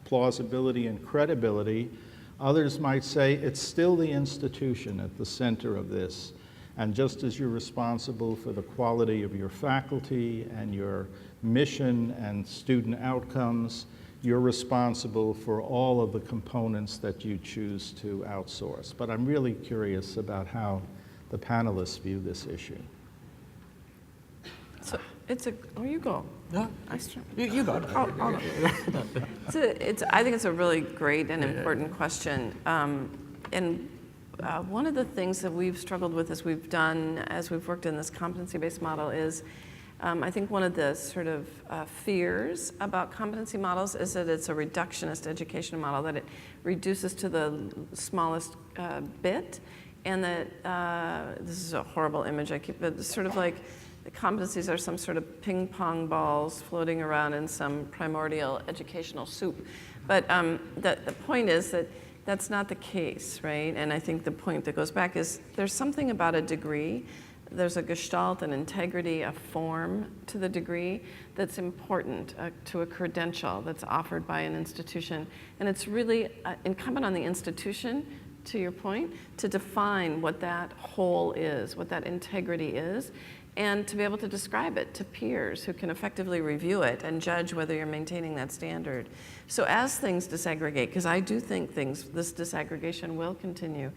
plausibility and credibility. Others might say it's still the institution at the center of this. And just as you're responsible for the quality of your faculty and your mission and student outcomes, you're responsible for all of the components that you choose to outsource. But I'm really curious about how the panelists view this issue. So oh, you go. No, you got it. Oh. I think it's a really great and important question. And one of the things that we've struggled with as we've worked in this competency-based model is I think one of the sort of fears about competency models is that it's a reductionist education model, that it reduces to the smallest bit, and that this is a horrible image I keep, but it's sort of like the competencies are some sort of ping pong balls floating around in some primordial educational soup. But the point is that that's not the case, right? And I think the point that goes back is there's something about a degree. There's a gestalt, an integrity, a form to the degree that's important to a credential that's offered by an institution. And it's really incumbent on the institution, to your point, to define what that whole is, what that integrity is, and to be able to describe it to peers who can effectively review it and judge whether you're maintaining that standard. So as things disaggregate, because I do think this disaggregation will continue,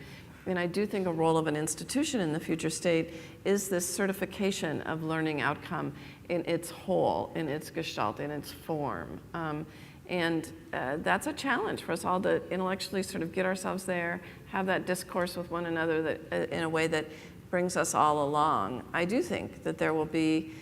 and I do think a role of an institution in the future state is this certification of learning outcome in its whole, in its gestalt, in its form. And that's a challenge for us all to intellectually sort of get ourselves there, have that discourse with one another that, in a way that brings us all along. I do think that there will be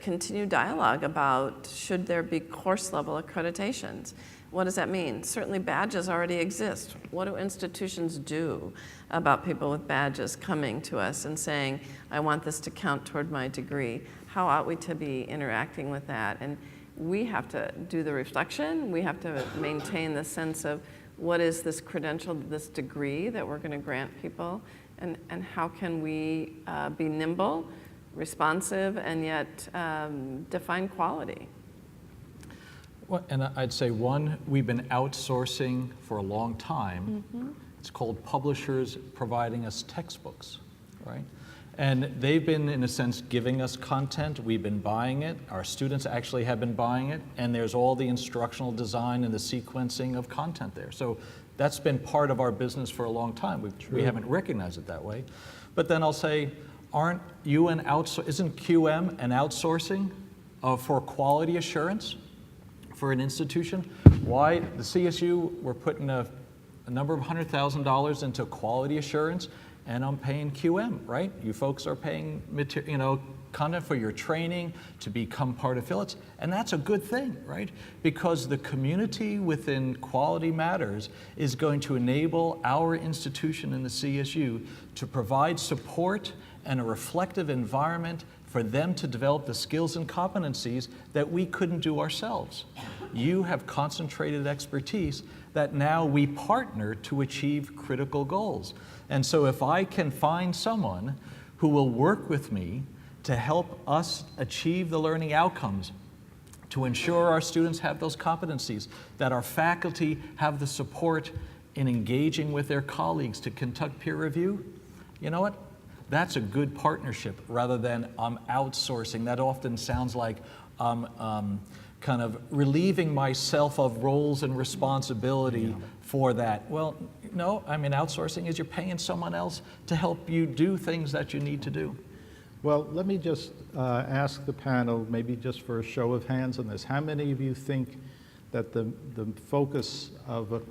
continued dialogue about should there be course level accreditations. What does that mean? Certainly badges already exist. What do institutions do about people with badges coming to us and saying, I want this to count toward my degree? How ought we to be interacting with that? And we have to do the reflection. We have to maintain the sense of what is this credential, this degree that we're going to grant people, and how can we be nimble, responsive, and yet define quality. Well, and I'd say one, we've been outsourcing for a long time. It's called publishers providing us textbooks, right? And they've been, in a sense, giving us content. We've been buying it. Our students actually have been buying it. And there's all the instructional design and the sequencing of content there. So that's been part of our business for a long time. We haven't recognized it that way. But then I'll say, isn't QM an outsourcing for quality assurance for an institution? Why? The CSU, we're putting a number of $100,000 into quality assurance, and I'm paying QM, right? You folks are paying content for your training to become part of affiliates, and that's a good thing, right? Because the community within Quality Matters is going to enable our institution in the CSU to provide support and a reflective environment for them to develop the skills and competencies that we couldn't do ourselves. You have concentrated expertise that now we partner to achieve critical goals. And so if I can find someone who will work with me to help us achieve the learning outcomes, to ensure our students have those competencies, that our faculty have the support in engaging with their colleagues to conduct peer review, you know what? That's a good partnership rather than I'm outsourcing. That often sounds like I'm kind of relieving myself of roles and responsibility for that. Well, no, I mean, outsourcing is you're paying someone else to help you do things that you need to do. Well, let me just ask the panel, maybe just for a show of hands on this. How many of you think that the focus of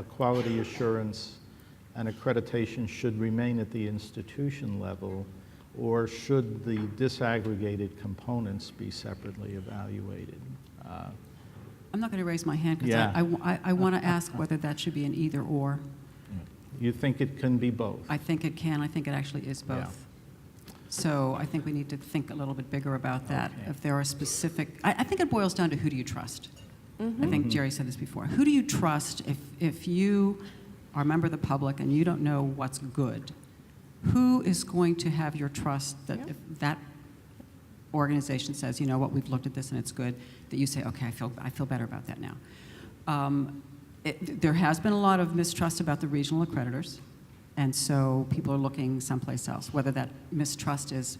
quality assurance and accreditation should remain at the institution level, or should the disaggregated components be separately evaluated? I'm not going to raise my hand because Yeah. I want to ask whether that should be an either or. You think it can be both? I think it can. I think it actually is both. Yeah. So I think we need to think a little bit bigger about that. Okay. If there are specific, I think it boils down to who do you trust? I think Jerry said this before. Who do you trust if you are a member of the public and you don't know what's good? Who is going to have your trust that if that organization says, you know what, we've looked at this and it's good, that you say, okay, I feel better about that now. There has been a lot of mistrust about the regional accreditors, and so people are looking someplace else. Whether that mistrust is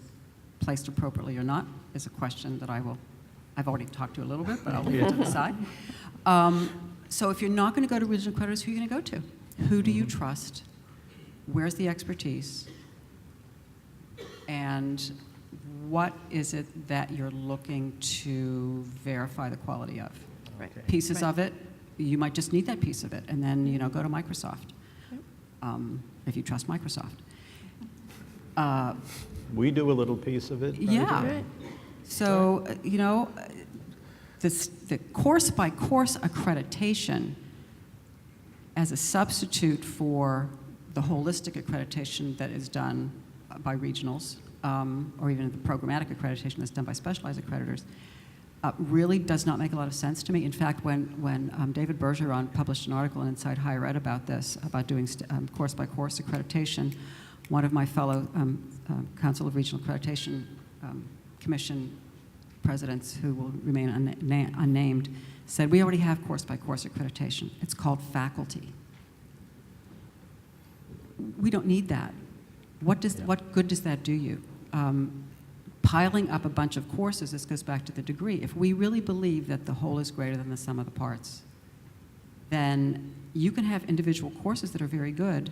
placed appropriately or not is a question that I've already talked to a little bit, but I'll leave it to the side. So if you're not going to go to regional accreditors, who are you going to go to? Who do you trust? Where's the expertise? And what is it that you're looking to verify the quality of? Right. Pieces of it, you might just need that piece of it, and then go to Microsoft, if you trust Microsoft. We do a little piece of it. Right? Yeah. Right. So, the course-by-course accreditation as a substitute for the holistic accreditation that is done by regionals, or even the programmatic accreditation that's done by specialized accreditors, really does not make a lot of sense to me. In fact, when David Bergeron published an article in Inside Higher Ed about this, about doing course-by-course accreditation, one of my fellow Council of Regional Accreditation Commission presidents, who will remain unnamed, said, we already have course-by-course accreditation. It's called faculty. We don't need that. What good does that do you? Piling up a bunch of courses, this goes back to the degree. If we really believe that the whole is greater than the sum of the parts, then you can have individual courses that are very good,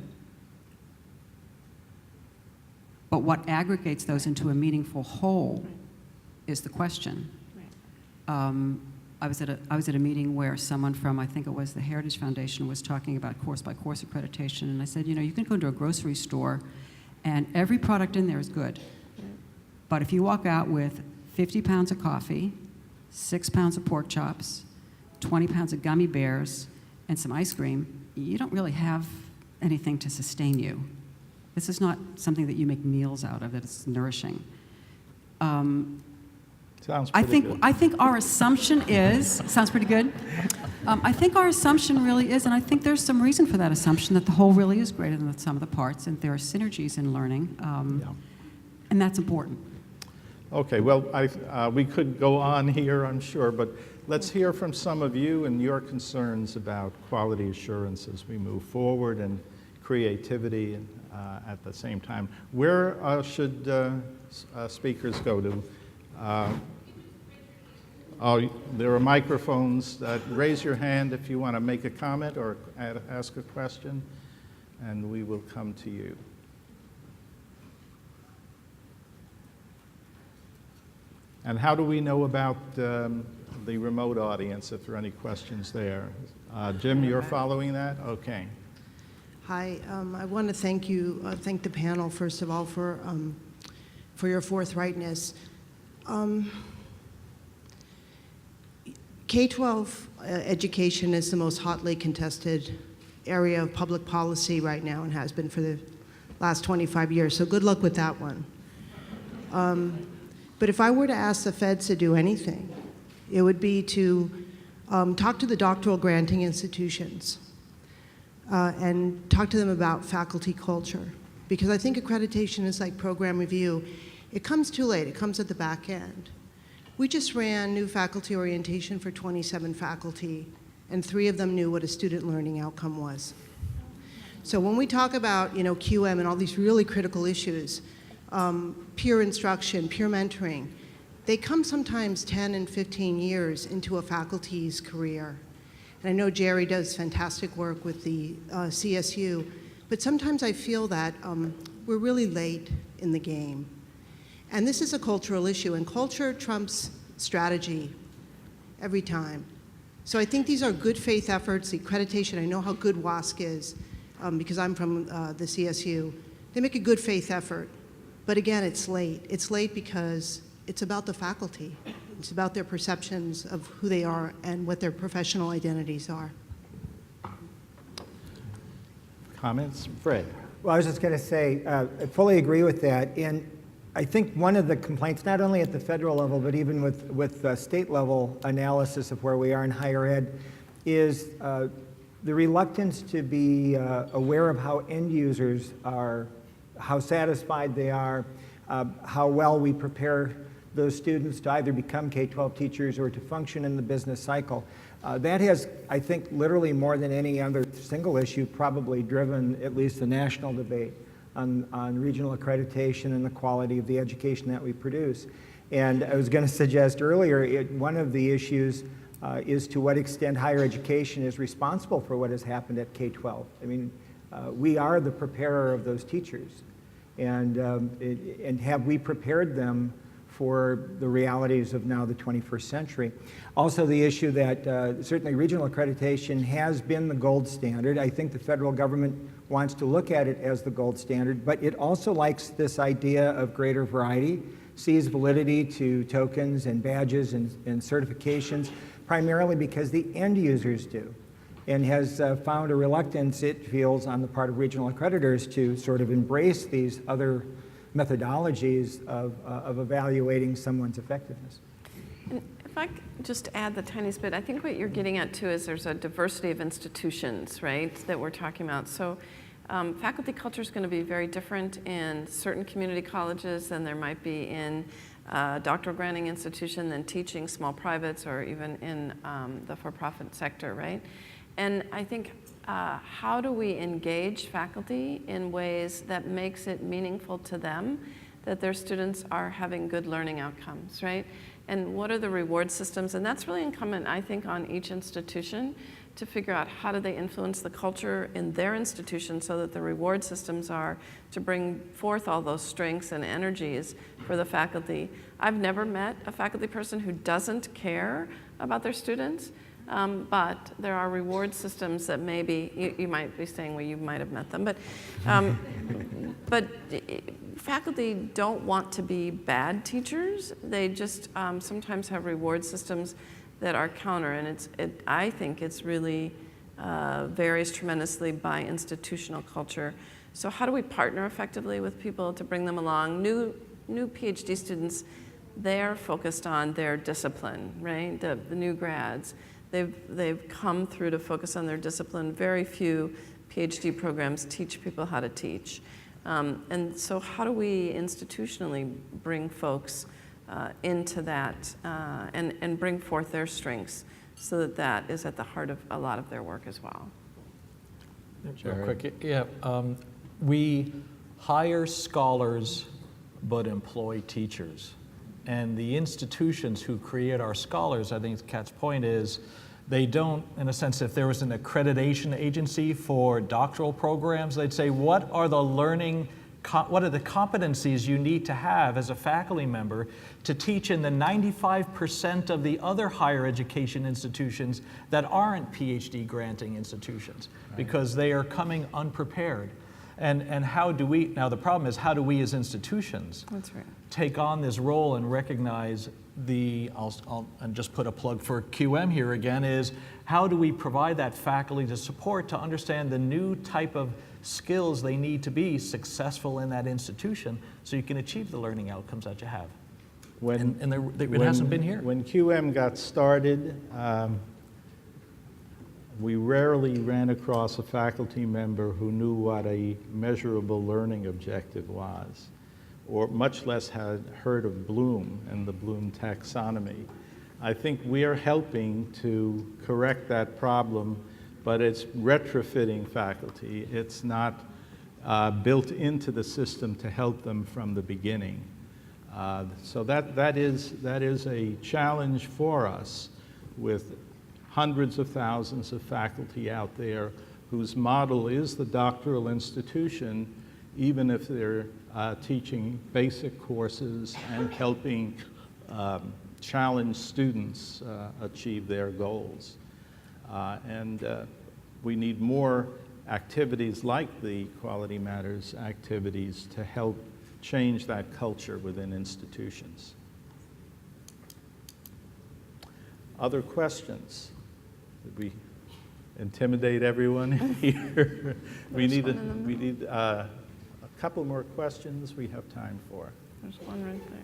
but what aggregates those into a meaningful whole is the question. I was at a meeting where someone from, I think it was the Heritage Foundation, was talking about course-by-course accreditation, and I said, you can go into a grocery store and every product in there is good. But if you walk out with 50 pounds of coffee, 6 pounds of pork chops, 20 pounds of gummy bears, and some ice cream, you don't really have anything to sustain you. This is not something that you make meals out of, that it's nourishing. Sounds pretty good. I think our assumption is, sounds pretty good. I think our assumption really is, and I think there's some reason for that assumption, that the whole really is greater than the sum of the parts, and there are synergies in learning, and that's important. Okay, well, we could go on here, I'm sure, but let's hear from some of you and your concerns about quality assurance as we move forward and creativity at the same time. Where should speakers go to? There are microphones. Raise your hand if you want to make a comment or ask a question, and we will come to you. And how do we know about the remote audience, if there are any questions there? Jim, you're following that? Okay. Hi, I want to thank the panel, first of all, for your forthrightness. K-12 education is the most hotly contested area of public policy right now and has been for the last 25 years, so good luck with that one. But if I were to ask the feds to do anything, it would be to talk to the doctoral granting institutions and talk to them about faculty culture. Because I think accreditation is like program review. It comes too late, it comes at the back end. We just ran new faculty orientation for 27 faculty, and 3 of them knew what a student learning outcome was. So when we talk about QM and all these really critical issues, peer instruction, peer mentoring, they come sometimes 10 and 15 years into a faculty's career. And I know Jerry does fantastic work with the CSU, but sometimes I feel that we're really late in the game. And this is a cultural issue, and culture trumps strategy every time. So I think these are good faith efforts. The accreditation, I know how good WASC is, because I'm from the CSU. They make a good faith effort. But again, it's late. It's late because it's about the faculty. It's about their perceptions of who they are and what their professional identities are. Comments? Fred? Well, I was just going to say, I fully agree with that. And I think one of the complaints, not only at the federal level, but even with state level analysis of where we are in higher ed, is the reluctance to be aware of how end users are, how satisfied they are, how well we prepare those students to either become K-12 teachers or to function in the business cycle. That has, I think, literally more than any other single issue probably driven at least the national debate on regional accreditation and the quality of the education that we produce. And I was going to suggest earlier, one of the issues is to what extent higher education is responsible for what has happened at K-12. I mean, we are the preparer of those teachers. And have we prepared them for the realities of now the 21st century? Also the issue that certainly regional accreditation has been the gold standard. I think the federal government wants to look at it as the gold standard, but it also likes this idea of greater variety, sees validity to tokens and badges and certifications, primarily because the end users do, and has found a reluctance, it feels, on the part of regional accreditors to sort of embrace these other methodologies of evaluating someone's effectiveness. And if I could just add the tiniest bit, I think what you're getting at too is there's a diversity of institutions, right, that we're talking about. So faculty culture is going to be very different in certain community colleges than there might be in a doctoral granting institution than teaching small privates or even in the for-profit sector, right? And I think how do we engage faculty in ways that makes it meaningful to them that their students are having good learning outcomes, right? And what are the reward systems? And that's really incumbent, I think, on each institution to figure out how do they influence the culture in their institution so that the reward systems are to bring forth all those strengths and energies for the faculty. I've never met a faculty person who doesn't care about their students. But there are reward systems that maybe, you might be saying, well, you might have met them, but faculty don't want to be bad teachers. They just sometimes have reward systems that are counter, and I think it's really varies tremendously by institutional culture. So how do we partner effectively with people to bring them along? New PhD students they're focused on their discipline, right? The new grads, they've come through to focus on their discipline. Very few PhD programs teach people how to teach. And so how do we institutionally bring folks into that and bring forth their strengths so that that is at the heart of a lot of their work as well? Real quick, yeah. We hire scholars but employ teachers. And the institutions who create our scholars, I think Kat's point is, they don't, in a sense, if there was an accreditation agency for doctoral programs, they'd say, what are the competencies you need to have as a faculty member to teach in the 95% of the other higher education institutions that aren't PhD granting institutions, because they are coming unprepared. And how do we, now the problem is, how do we as institutions take on this role and recognize I'll just put a plug for QM here again, is how do we provide that faculty to support to understand the new type of skills they need to be successful in that institution so you can achieve the learning outcomes that you have. It hasn't been here. When QM got started, we rarely ran across a faculty member who knew what a measurable learning objective was, or much less had heard of Bloom and the Bloom taxonomy. I think we are helping to correct that problem, but it's retrofitting faculty. It's not built into the system to help them from the beginning. So that is a challenge for us, with hundreds of thousands of faculty out there whose model is the doctoral institution, even if they're teaching basic courses and helping challenge students achieve their goals. We need more activities like the Quality Matters activities to help change that culture within institutions. Other questions? Did we intimidate everyone here? we need a couple more questions we have time for. There's one right there.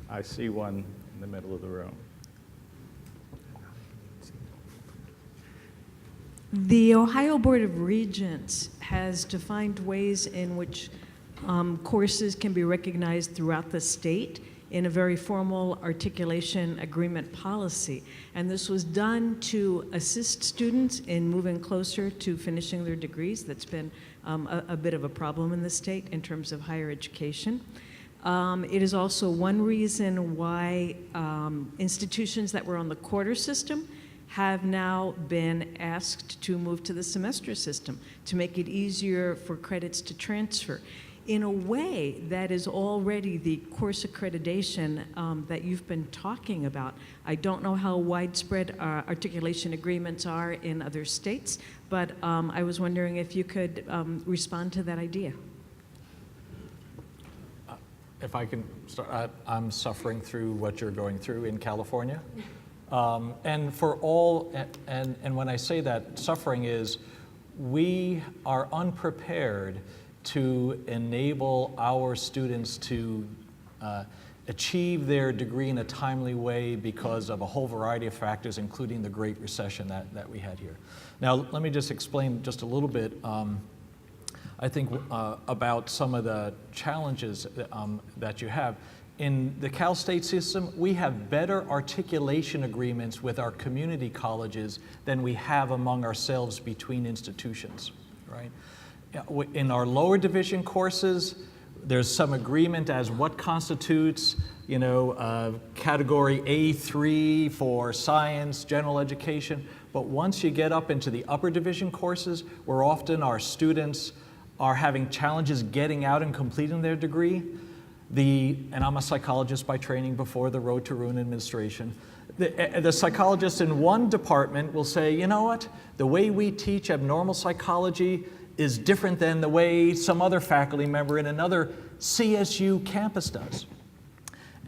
I see one in the middle of the room. The Ohio Board of Regents has defined ways in which courses can be recognized throughout the state in a very formal articulation agreement policy. And this was done to assist students in moving closer to finishing their degrees. That's been a bit of a problem in the state in terms of higher education. It is also one reason why institutions that were on the quarter system have now been asked to move to the semester system to make it easier for credits to transfer. In a way, that is already the course accreditation that you've been talking about. I don't know how widespread articulation agreements are in other states, but I was wondering if you could respond to that idea. If I can start, I'm suffering through what you're going through in California. And for all, and when I say that, suffering is, we are unprepared to enable our students to achieve their degree in a timely way because of a whole variety of factors, including the Great Recession that we had here. Now, let me just explain just a little bit, I think, about some of the challenges that you have. In the Cal State system, we have better articulation agreements with our community colleges than we have among ourselves between institutions, right? In our lower division courses, there's some agreement as what constitutes, category A3 for science, general education. But once you get up into the upper division courses, where often our students are having challenges getting out and completing their degree, and I'm a psychologist by training before the Road to Ruin administration, the psychologists in one department will say, you know what, the way we teach abnormal psychology is different than the way some other faculty member in another CSU campus does.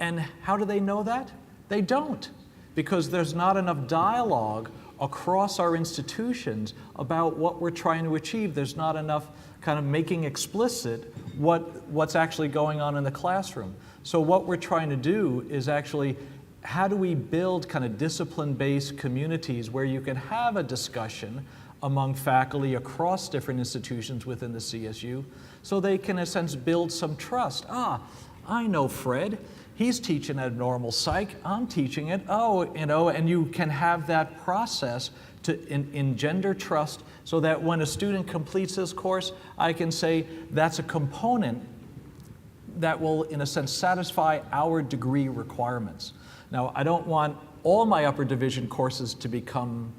And how do they know that? They don't, because there's not enough dialogue across our institutions about what we're trying to achieve. There's not enough kind of making explicit what's actually going on in the classroom. So what we're trying to do is actually, how do we build kind of discipline-based communities where you can have a discussion among faculty across different institutions within the CSU, so they can, in a sense, build some trust. I know Fred. He's teaching at normal psych. I'm teaching it. And you can have that process to engender trust, so that when a student completes this course, I can say that's a component that will, in a sense, satisfy our degree requirements. Now, I don't want all my upper division courses to become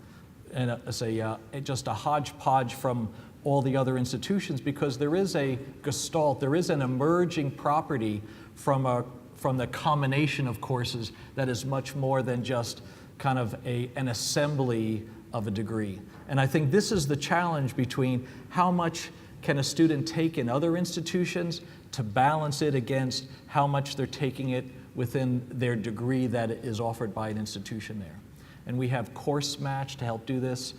just a hodgepodge from all the other institutions, because there is a gestalt, there is an emerging property from the combination of courses that is much more than just kind of an assembly of a degree. And I think this is the challenge between how much can a student take in other institutions to balance it against how much they're taking it within their degree that is offered by an institution there. And we have course match to help do this.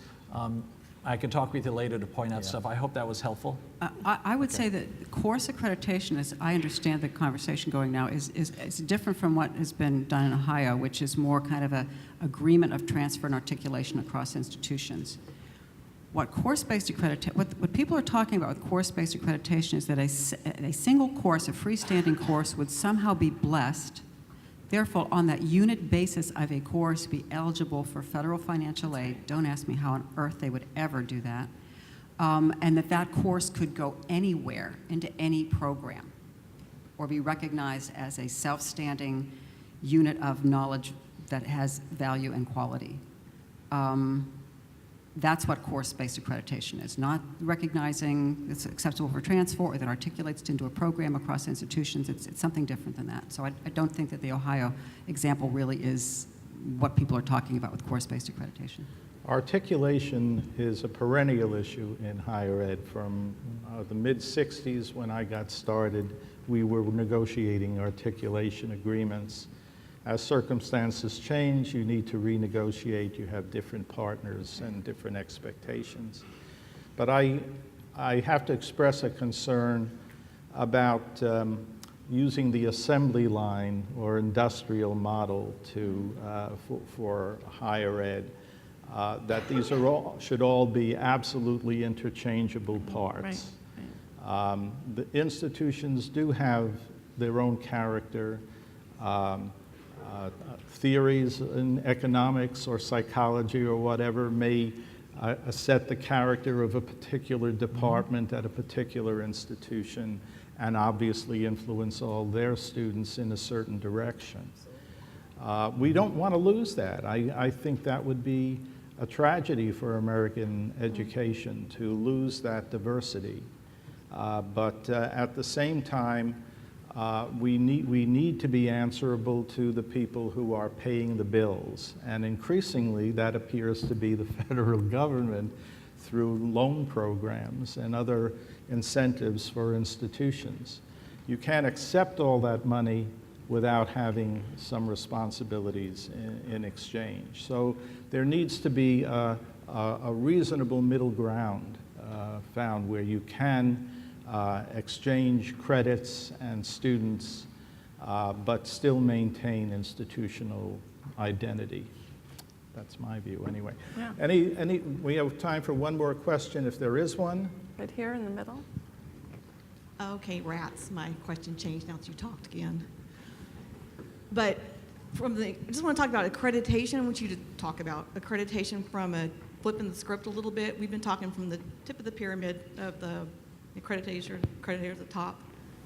I can talk with you later to point out stuff. I hope that was helpful. I would say that course accreditation, as I understand the conversation going now, is different from what has been done in Ohio, which is more kind of a agreement of transfer and articulation across institutions. What course-based accreditation, what people are talking about with course-based accreditation is that a single course, a freestanding course, would somehow be blessed, therefore, on that unit basis of a course, be eligible for federal financial aid. Don't ask me how on earth they would ever do that. And that course could go anywhere into any program, or be recognized as a self-standing unit of knowledge that has value and quality. That's what course-based accreditation is, not recognizing it's acceptable for transfer or that articulates it into a program across institutions. It's something different than that. So I don't think that the Ohio example really is what people are talking about with course-based accreditation. Articulation is a perennial issue in higher ed. From the mid-'60s, when I got started, we were negotiating articulation agreements. As circumstances change, you need to renegotiate. You have different partners and different expectations. But I have to express a concern about using the assembly line or industrial model for higher ed. That these should all be absolutely interchangeable parts. Right. The institutions do have their own character. Theories in economics or psychology or whatever may set the character of a particular department at a particular institution, and obviously influence all their students in a certain direction. We don't want to lose that. I think that would be a tragedy for American education, to lose that diversity. But at the same time, we need to be answerable to the people who are paying the bills. And increasingly, that appears to be the federal government through loan programs and other incentives for institutions. You can't accept all that money without having some responsibilities in exchange. So there needs to be a reasonable middle ground found where you can exchange credits and students, but still maintain institutional identity. That's my view, anyway. Yeah. We have time for one more question, if there is one. Right here in the middle. Okay, rats. My question changed now that you talked again. But I just want to talk about accreditation. I want you to talk about accreditation from flipping the script a little bit. We've been talking from the tip of the pyramid of the accreditators at the top,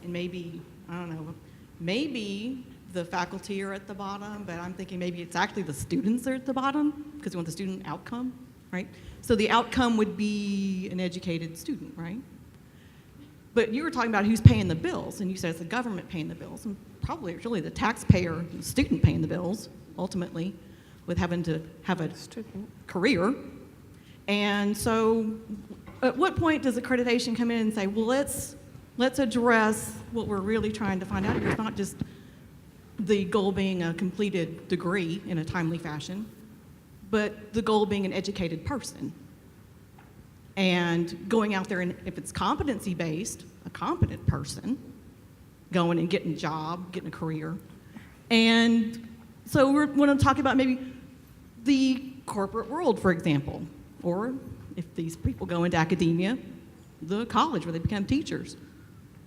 and maybe, I don't know, maybe the faculty are at the bottom, but I'm thinking maybe it's actually the students are at the bottom, because we want the student outcome, right? So the outcome would be an educated student, right? But you were talking about who's paying the bills, and you said it's the government paying the bills, and probably it's really the taxpayer, the student paying the bills, ultimately, with having to have a career. And so at what point does accreditation come in and say, well, let's address what we're really trying to find out here? It's not just the goal being a completed degree in a timely fashion, but the goal being an educated person. And going out there, and if it's competency-based, a competent person, going and getting a job, getting a career. And so we're going to talk about maybe the corporate world, for example, or if these people go into academia, the college where they become teachers.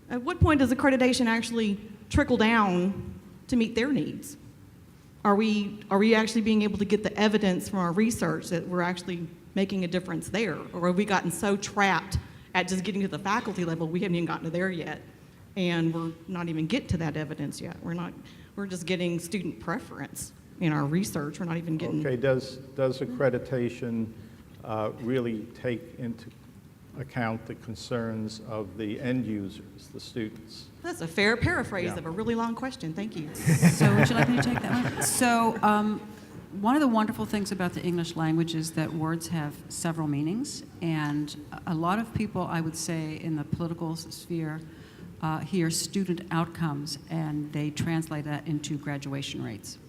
At what point does accreditation actually trickle down to meet their needs? Are we actually being able to get the evidence from our research that we're actually making a difference there? Or have we gotten so trapped at just getting to the faculty level, we haven't even gotten to there yet, and we're not even getting to that evidence yet. We're just getting student preference in our research. We're not even getting. Okay, does accreditation really take into account the concerns of the end users, the students? That's a fair paraphrase Yeah. of a really long question. Thank you. So would you like me to take that one? So one of the wonderful things about the English language is that words have several meanings, and a lot of people, I would say, in the political sphere hear student outcomes, and they translate that into graduation rates.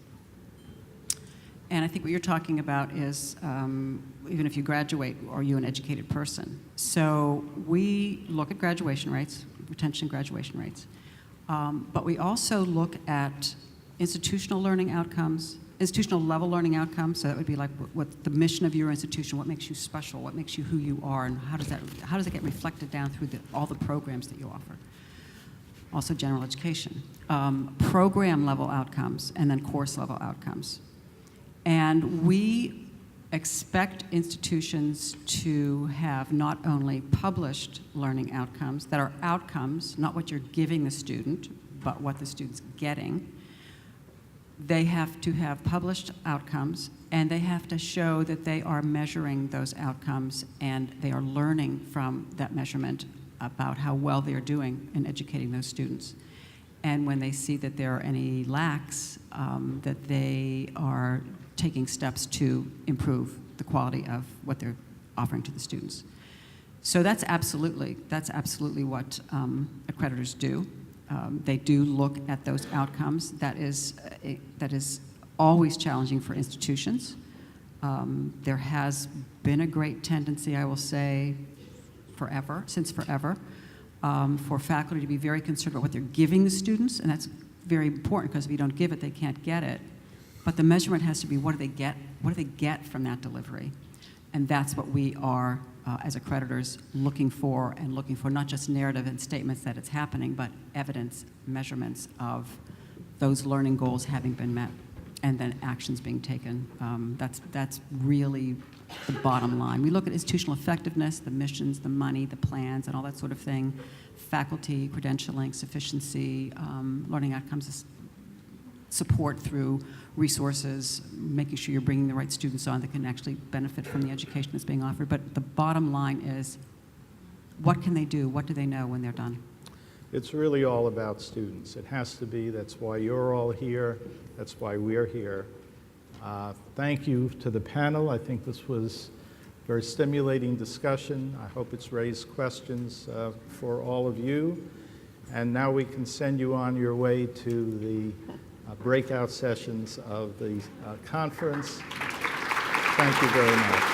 And I think what you're talking about is even if you graduate, are you an educated person? So we look at graduation rates, retention graduation rates, but we also look at institutional learning outcomes, institutional level learning outcomes. So that would be like what the mission of your institution, what makes you special, what makes you who you are, and how does that get reflected down through all the programs that you offer. Also general education, program level outcomes, and then course level outcomes. And we expect institutions to have not only published learning outcomes that are outcomes, not what you're giving the student, but what the student's getting. They have to have published outcomes, and they have to show that they are measuring those outcomes and they are learning from that measurement about how well they are doing in educating those students. And when they see that there are any lacks, that they are taking steps to improve the quality of what they're offering to the students. So that's absolutely what accreditors do. They do look at those outcomes. That is always challenging for institutions. There has been a great tendency, I will say, since forever, for faculty to be very concerned about what they're giving the students, and that's very important because if you don't give it, they can't get it. But the measurement has to be what do they get? What do they get from that delivery? And that's what we are, as accreditors, looking for not just narrative and statements that it's happening, but evidence, measurements of those learning goals having been met, and then actions being taken. That's really the bottom line. We look at institutional effectiveness, the missions, the money, the plans, and all that sort of thing, faculty, credentialing, sufficiency, learning outcomes, support through resources, making sure you're bringing the right students on that can actually benefit from the education that's being offered. But the bottom line is, what can they do? What do they know when they're done? It's really all about students. It has to be. That's why you're all here. That's why we're here. Thank you to the panel. I think this was a very stimulating discussion. I hope it's raised questions for all of you. And now we can send you on your way to the breakout sessions of the conference. Thank you very much.